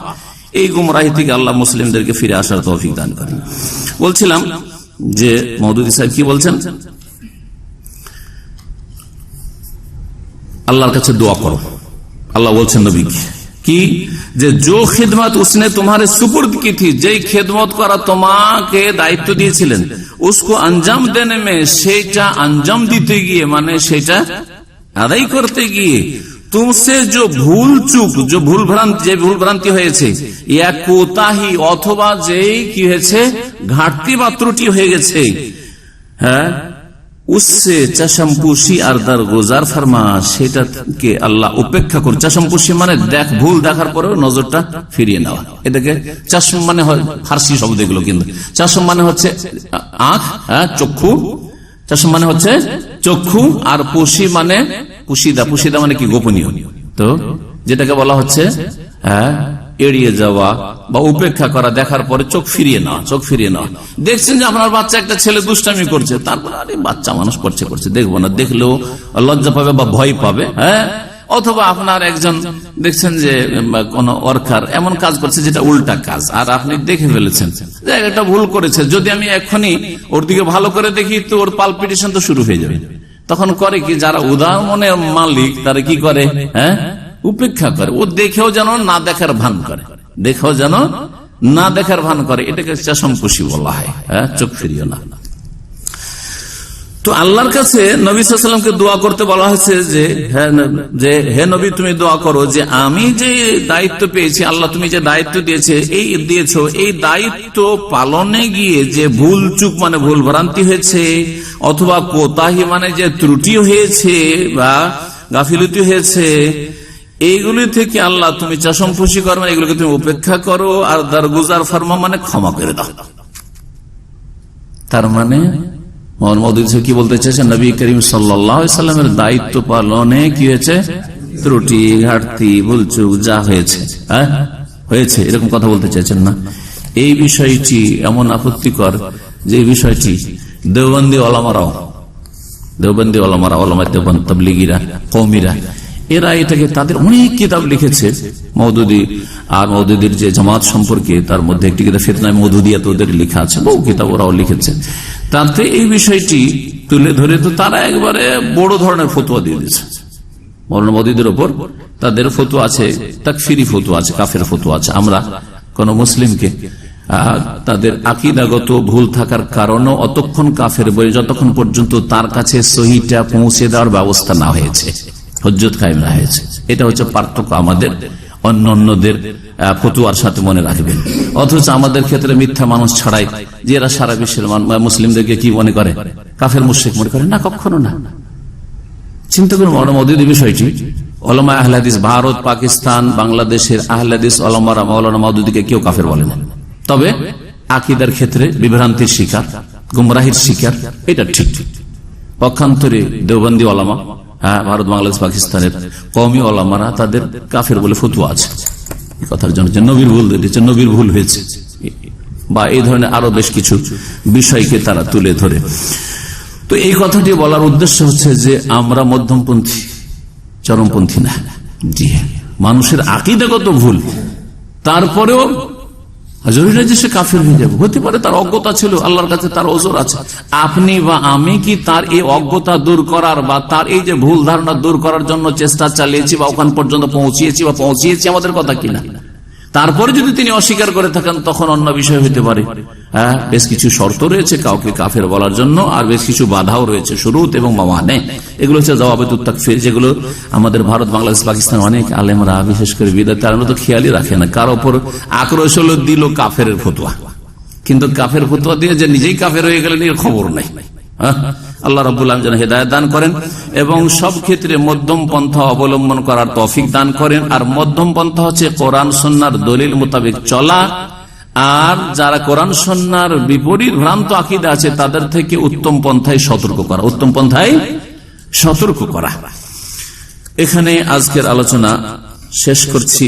এই গুমরাহি থেকে আল্লাহ মুসলিমদেরকে ফিরে আসার তৌফিক দান করেন। বলছিলাম যে মওদুদী সাহেব কি বলছেন, আল্লাহর কাছে দোয়া করো। আল্লাহ বলছেন নবীকে কি, যে जो खिदमत उसने तुम्हारे सुपुर्द की थी, যেই খেদমত করা তোমাকে দায়িত্ব দিয়েছিলেন, उसको अंजाम देने में, সেটা अंजाम দিতে গিয়ে, মানে সেটা আদায় করতে গিয়ে, तुमसे जो भूल चूक, जो भूल भ्रांति হয়েছে, ইয়া কোতাহি, অথবা যেই কি হয়েছে ঘাটতি বা ত্রুটি হয়ে গেছে, হ্যাঁ, उससे चशमपोशी আর দরগুজার ফরমা, সেটাকে আল্লাহ উপেক্ষা করে। চশমপোশি মানে দেখ, ভুল দেখার পরেও নজরটা ফিরিয়ে নেওয়া। এটাকে চশম মানে হয় ফার্সি শব্দ এগুলো, কিন্তু চশম মানে হচ্ছে আঁখ, চক্ষু। চশম মানে হচ্ছে চক্ষু, আর পোশি মানে পুশিদা। পুশিদা মানে কি? গোপনীয়। তো যেটাকে বলা হচ্ছে এড়িয়ে যাওয়া বা উপেক্ষা করা, দেখার পরে চোখ ফিরিয়ে নেওয়া, চোখ ফিরিয়ে নেওয়া। দেখছেন যে আপনার বাচ্চা একটা ছেলে দুষ্টামি করছে, তারপর আরে বাচ্চা মানুষ করছে দেখবো না, দেখলেও লজ্জা পাবে বা ভয় পাবে। হ্যাঁ, অথবা আপনার একজন দেখছেন যে কোন ওয়ার্কার এমন কাজ করছে যেটা উল্টা কাজ, আর আপনি দেখে ফেলেছেন যে একটা ভুল করেছে, যদি আমি এখনই ওর দিকে ভালো করে দেখি তো ওর পালপিটেশন তো শুরু হয়ে যাবে। তখন করে কি, যারা উদার মনের মালিক তারা কি করে, হ্যাঁ, উপেক্ষা করে। ও দেখেও যেন না দেখার ভান করে, দেখেও যেন না দেখার ভান করে। এটাকে চশমপোশি বলা হয়, চোখ ফিরিয়ে না। তো আল্লাহর কাছে নবী সাল্লাল্লাহু আলাইহি ওয়াসাল্লামকে দোয়া করতে বলা হয়েছে যে হে নবী তুমি দোয়া করো যে আমি যে দায়িত্ব পেয়েছি, আল্লাহ তুমি যে দায়িত্ব দিয়েছো, এই দায়িত্ব পালনে গিয়ে যে ভুল চুক মানে ভুল ভ্রান্তি হয়েছে, অথবা কোতাহি মানে যে ত্রুটি হয়েছে বা গাফিলতি হয়েছে, এইগুলি থেকে আল্লাহ তুমি চশমপোশি করো, এগুলোকে তুমি উপেক্ষা করো, আর দরগুজার ফরমা মানে ক্ষমা করে দাও। তার মানে মোহাম্মদ কি বলতে চাইছেন, নবী করিম সাল্লাল্লাহু আলাইহি ওয়াসাল্লামের দায়িত্ব পালনে কি হয়েছে? ত্রুটি, ঘাটতি, ভুলচুক যা হয়েছে হয়েছে এরকম কথা বলতে চাইছেন না। এই বিষয়টি এমন আপত্তিকর যে এই বিষয়টি দেওবন্দি ওলামারাও, ওলামায়ে দেওবন্দ, তাবলীগীরা, কওমীরা, এরা এটাকে তাদের অনেক কিতাব লিখেছে মওদুদি আর মওদুদির যে জামাত সম্পর্কে, তার মধ্যে একটি কিতাব ফিতনায়ে মওদুদিয়া ওদের লেখা আছে, বহু কিতাব ওরাও লিখেছে। তাতে এই বিষয়টি তুলে ধরে তো তারা একবারে বড় ধরনের ফতোয়া দিয়ে দিয়েছে মওলানা মওদুদির ওপর। তাদের ফতোয়া আছে, তাকফিরি ফতোয়া আছে, কাফের ফতোয়া আছে। আমরা কোন মুসলিমকে তাদের আকীদাগত ভুল থাকার কারণে অতক্ষণ কাফের বলে যতক্ষণ পর্যন্ত তার কাছে সহিটা পৌঁছে দেওয়ার ব্যবস্থা না হয়েছে, হুজ্জত কায়েম না হয়েছে। এটা হচ্ছে পার্থক্য আমাদের অন্যদের ফতোয়ার সাথে, মনে রাখবেন। অথচ আমাদের ক্ষেত্রে মিথ্যা মানুষ ছাড়াই যে এরা সারা বিশ্বের মুসলিমদেরকে কি মনে করে, কাফের মুশরিক মনে করে না, কখনো না। চিন্তা করুন মওলানা মওদুদি বিষয়টি। ওলামা আহলে হাদিস, ভারত, পাকিস্তান, বাংলাদেশের আহলে হাদিস ওলামারা মওলানা মওদুদিকে কেউ কাফের বলে না। তবে আকীদার ক্ষেত্রে বিভ্রান্তির শিকার, গুমরাহির শিকার, এটা ঠিক। পক্ষান্তরে দেওবন্দি ওলামা, ভারত, বাংলাদেশ, পাকিস্তানের কওমি ওলামারা তাদের কাফের বলে ফতোয়া আছে। এই কথার জন্য যে নবীর ভুল দিয়েছে, নবীর ভুল হয়েছে, বা এই ধরনের আরো বেশ কিছু বিষয়কে তারা তুলে ধরে। তো এই কথাটি বলার উদ্দেশ্য হচ্ছে যে আমরা মধ্যমপন্থী, চরমপন্থী না। জি, মানুষের আকীদাগত ভুল, তারপরেও জরুরি যে সে কাফের হয়ে যাবে, হতে পারে তার অজ্ঞতা ছিল, আল্লাহর কাছে তার ওজর আছে। আপনি বা আমি কি তার এই অজ্ঞতা দূর করার বা তার এই যে ভুল ধারণা দূর করার জন্য চেষ্টা চালিয়েছি বা ওখান পর্যন্ত পৌঁছিয়েছি আমাদের কথা কিনা? তারপরে যদি তিনি অস্বীকার করে থাকেন তখন অন্য বিষয় হতে পারে। বেশ কিছু শর্ত রয়েছে কাউকে কাফের বলার জন্য, আর বেশ কিছু বাধাও রয়েছে, শুরুত এবং মাওয়ানে। এগুলো হচ্ছে জওয়াবেতুত তাকফির, যেগুলো আমাদের ভারত, বাংলাদেশ, পাকিস্তান অনেক আলেমরা, বিশেষ করে বিদাত, তারা তো খেয়ালই রাখে না। কার ওপর আক্রোশ হলো, দিল কাফের ফতোয়া, কিন্তু কাফের ফতোয়া দিয়ে যে নিজেই কাফের হয়ে গেলেন এর খবর নাই। আল্লাহ রাব্বুল আলামিন যেন হেদায়েত দান করেন এবং সব ক্ষেত্রে মধ্যম পন্থা অবলম্বন করার তৌফিক দান করেন। আর মধ্যম পন্থা হচ্ছে কোরআন সুন্নাহর দলিল মোতাবেক চলা, আর যারা কোরআন সুন্নাহর বিপরীত ভ্রান্ত আকীদা আছে তাদের থেকে উত্তম পন্থায় সতর্ক করা, উত্তম পন্থায় সতর্ক করা। এখানে আজকের আলোচনা শেষ করছি।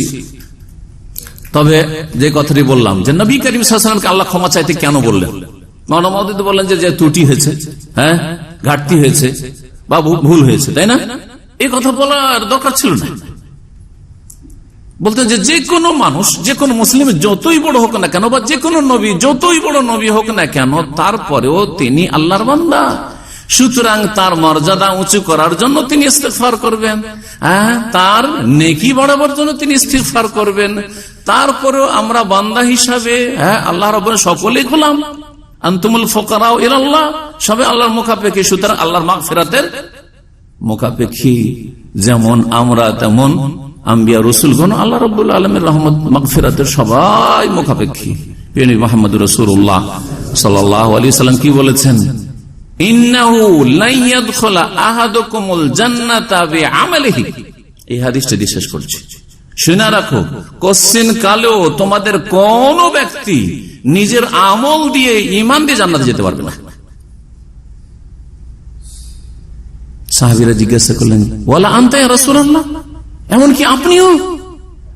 তবে যে কথাটি বললাম যে নবী করিম সাল্লাল্লাহু আলাইহি ওয়াসাল্লামকে আল্লাহ ক্ষমা চাইতে কেন বললেন? মওলানা মওদুদি বললেন যে ত্রুটি হয়েছে, ঘাটতি হয়েছে বা ভুল হয়েছে, তাই না? এই কথা বলার দরকার ছিল না। বলতেন যে কোনো মানুষ, যে কোনো মুসলিম যতই বড় হোক না কেন, বা যে কোনো নবী যতই বড় নবী হোক না কেন, তারপরেও তিনি আল্লাহর বান্দা, সুতরাং তার মর্যাদা উঁচু করার জন্য তিনি ইস্তিগফার করবেন, তার নেকি বাড়াবার জন্য তিনি ইস্তিগফার করবেন। তারপরেও আমরা বান্দা হিসাবে আল্লাহ রাব্বুল সকলেই গোলাম, আনতুমুল ফুকারা ইলাল্লাহ, সবে আল্লাহর মুখাপেক্ষী। সুতরাং আল্লাহর মাগফিরাতের মুখাপেক্ষী যেমন আমরা, তেমন আম্বিয়া রাসূলগণ আল্লাহ রাব্বুল আলামিনের রহমত মাগফিরাতের সবাই মুখাপেক্ষী। নবী মুহাম্মদ রাসূলুল্লাহ সাল্লাল্লাহু আলাইহি ওয়াসাল্লাম কি বলেছেন? ইন্নাহু লা ইয়াদখুলু আহাদুকুমুল জান্নাতা বিআমালিহি। এই হাদিসটা দিয়ে শেষ করছি। শুনে রাখো, কোশ্চিন কালেও তোমাদের কোন ব্যক্তি নিজের আমল দিয়ে, ঈমান দিয়ে জান্নাতে যেতে পারবে না। সাহাবীরা জিজ্ঞাসা করলেন, ওয়ালা আনতা ইয়া রাসূলুল্লাহ, এমনকি আপনিও?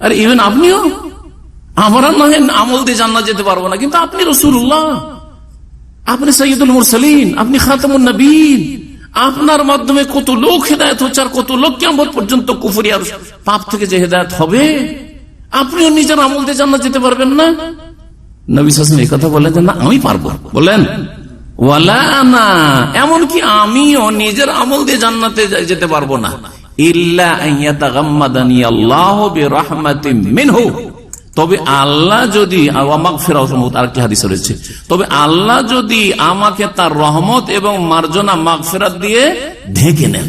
আরে ইভেন আপনিও? আমরা নয় আমল দিয়ে জান্নাত যেতে পারবো না, কিন্তু আপনি রাসূলুল্লাহ, আপনি সাইয়্যিদুল মুরসালিন, আপনি খাতামুন নবীন, আপনার মাধ্যমে কত লোক হেদায়েত হচ্ছে, আর কত লোক কিয়ামত পর্যন্ত কুফরি আর পাপ থেকে যে হেদায়েত হবে, আপনিও নিজের আমল দিয়ে জান্নাত যেতে পারবেন না? নবী সাল্লাল্লাহু আলাইহি ওয়াসাল্লাম এই কথা বললেন যে না, আমি পারবো। বলেন ওয়ালা আনা, এমনকি আমিও নিজের আমল দিয়ে জান্নাতে যেতে পারবো না, ইল্লা আইয়াতাগাম্মাদানি আল্লাহু বিরাহমাতিন মিনহু, তবে আল্লাহ যদি, আরেকটি হাদিস রয়েছে, তবে আল্লাহ যদি আমাকে তার রহমত এবং মার্জনা মাগফিরাত দিয়ে ঢেকে নেন।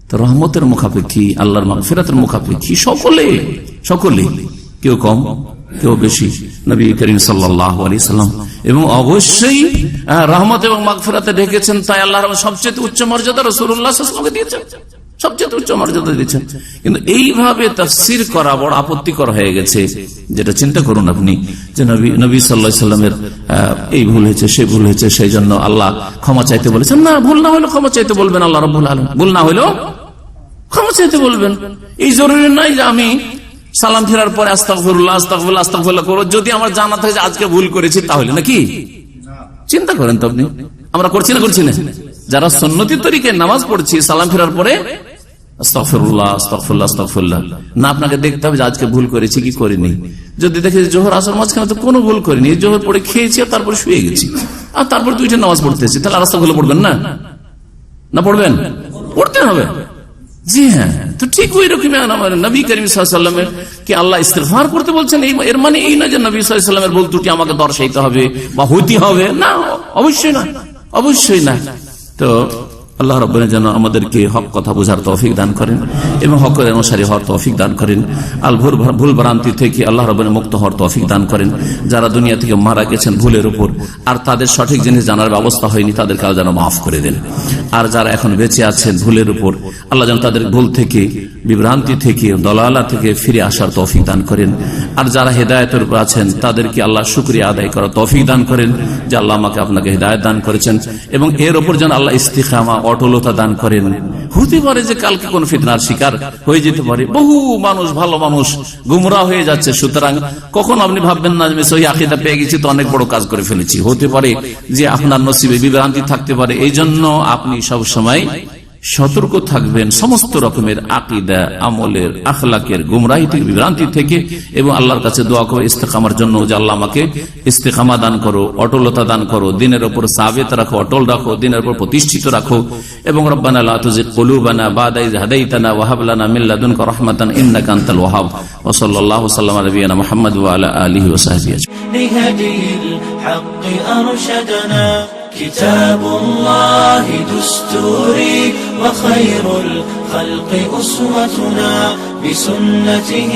তো রহমতের মুখাপেক্ষী, আল্লাহর মাগফিরাতের মুখাপেক্ষী সকলে, কেউ কম কেউ বেশি, নবী করিম সাল্লাল্লাহু আলাইহি সাল্লাম। এবং অবশ্যই রহমত এবং মাগফিরাতে ঢেকেছেন, তাই আল্লাহর সবচেয়ে উচ্চ মর্যাদা রাসূলুল্লাহ সাল্লাল্লাহু আলাইহি ওয়াসাল্লামকে দিয়েছেন, সবচেয়ে উচ্চ মর্যাদা দিয়েছেন। কিন্তু এইভাবে তাফসীর করা বড় আপত্তিকর হয়ে গেছে। যেটা চিন্তা করুন আপনি, যে নবী সাল্লাল্লাহু আলাইহি সাল্লামের এই ভুল হয়েছে, সে ভুল হয়েছে, সেই জন্য আল্লাহ ক্ষমা চাইতে বলেছেন। না, ভুল না হলেও ক্ষমা চাইতে বলবেন আল্লাহ রাব্বুল আলামিন, ভুল না হলেও ক্ষমা চাইতে বলবেন। এই জরুরি নয় যে আমি সালাম ফেরার পরে আস্তাগফিরুল্লাহ আস্তাগফিরুল্লাহ আস্তাগফিরুল্লাহ করব, যদি আমার জানা থাকে যে আজকে ভুল করেছি তাহলে, নাকি? চিন্তা করেন তো আপনি, আমরা করছি না যারা সুন্নতি তরিকায় নামাজ পড়ছি সালাম ফেরার পরে আস্তাগফিরুল্লাহ আস্তাগফিরুল্লাহ আস্তাগফিরুল্লাহ, না আপনাকে দেখতে হবে যে আজকে ভুল করেছি কি করিনি। যদি দেখে জোহর আসর মাঝখানে তো কোনো ভুল করিনি, জোহর পড়ে খেয়েছি আর তারপর শুয়ে গেছি আর তারপর দুইটা নামাজ পড়তেছি, তাহলে আস্তাগফিরুল্লাহ পড়বেন না পড়বেন? পড়তে হবে। জি হ্যাঁ, তো ঠিক ওই রকমই নবী করিম সাল্লাল্লাহু আলাইহি ওয়াসাল্লামের কি আল্লাহ ইস্তিগফার করতে বলছেন, এর মানে এই না যে নবী সাল্লাল্লাহু আলাইহি ওয়াসাল্লামের ভুল ত্রুটি আমাকে দর্শাইতে হবে বা হইতে হবে, না, অবশ্যই না। তো আল্লাহ রাব্বুল যেন আমাদেরকে হক কথা বোঝার তৌফিক দান করেন এবং হকের অনুসারী হওয়ার তৌফিক দান করেন। আল ভুল ভ্রান্তি থেকে আল্লাহ রাব্বুল মুক্ত হওয়ার তৌফিক দান করেন। যারা দুনিয়া থেকে মারা গেছেন ভুলের উপর আর তাদের সঠিক জিনিস জানার ব্যবস্থা হয়নি, তাদেরকে আল্লাহ যেন মাফ করে দেন। আর যারা এখন বেঁচে আছেন ভুলের উপর, আল্লাহ যেন তাদের ভুল থেকে, বিভ্রান্তি থেকে, দলালা থেকে ফিরে আসার তৌফিক দান করেন। আর যারা হেদায়েতের উপর আছেন তাদেরকে আল্লাহ শুকরিয়া আদায় করার তৌফিক দান করেন যে আল্লাহ আমাকে আপনাকে হেদায়েত দান করেছেন, এবং এর উপর যেন আল্লাহ ইস্তিকামা, অটলতা দান করেন। হতে পারে যে কালকে কোন ফিতনার শিকার হয়ে যেতে পারে, বহু মানুষ, ভালো মানুষ গুমরাহ হয়ে যাচ্ছে। সুতরাং কখন আপনি ভাববেন না যে সহি আকীদা পেয়ে গেছি তো অনেক বড় কাজ করে ফেলেছি। হতে পারে যে আপনার নসিবে বিভ্রান্তি থাকতে পারে। এই জন্য আপনি সব সময় সতর্ক থাকবেন সমস্ত রকমের আকীদা, আমলের, আখলাকের গুমরাহি থেকে, বিভ্রান্তি থেকে, এবং আল্লাহর কাছে দোয়া করো ইস্তেকামার জন্য যে আল্লাহ আমাকে ইস্তেকামা দান করো, অটলতা দান করো, দিনের উপর সাবিত রাখো, অটল রাখো, দিনের উপর প্রতিষ্ঠিত রাখো। এবং রব্বানা লা তুজিগ কুলুবানা বাদা ইয হাদাইতানা ওয়া হাব লানা মিন লাদুনকা রাহমাতান ইন্নাকা আনতাল ওয়াহ্হাব। ওয়া সাল্লাল্লাহু সাল্লাম আলা নবিয়িনা মুহাম্মদ ওয়া আলা আলিহি ওয়া সাহবিহি আজমাইন। كتاب الله دستوري وخير الخلق أسوتنا بسنته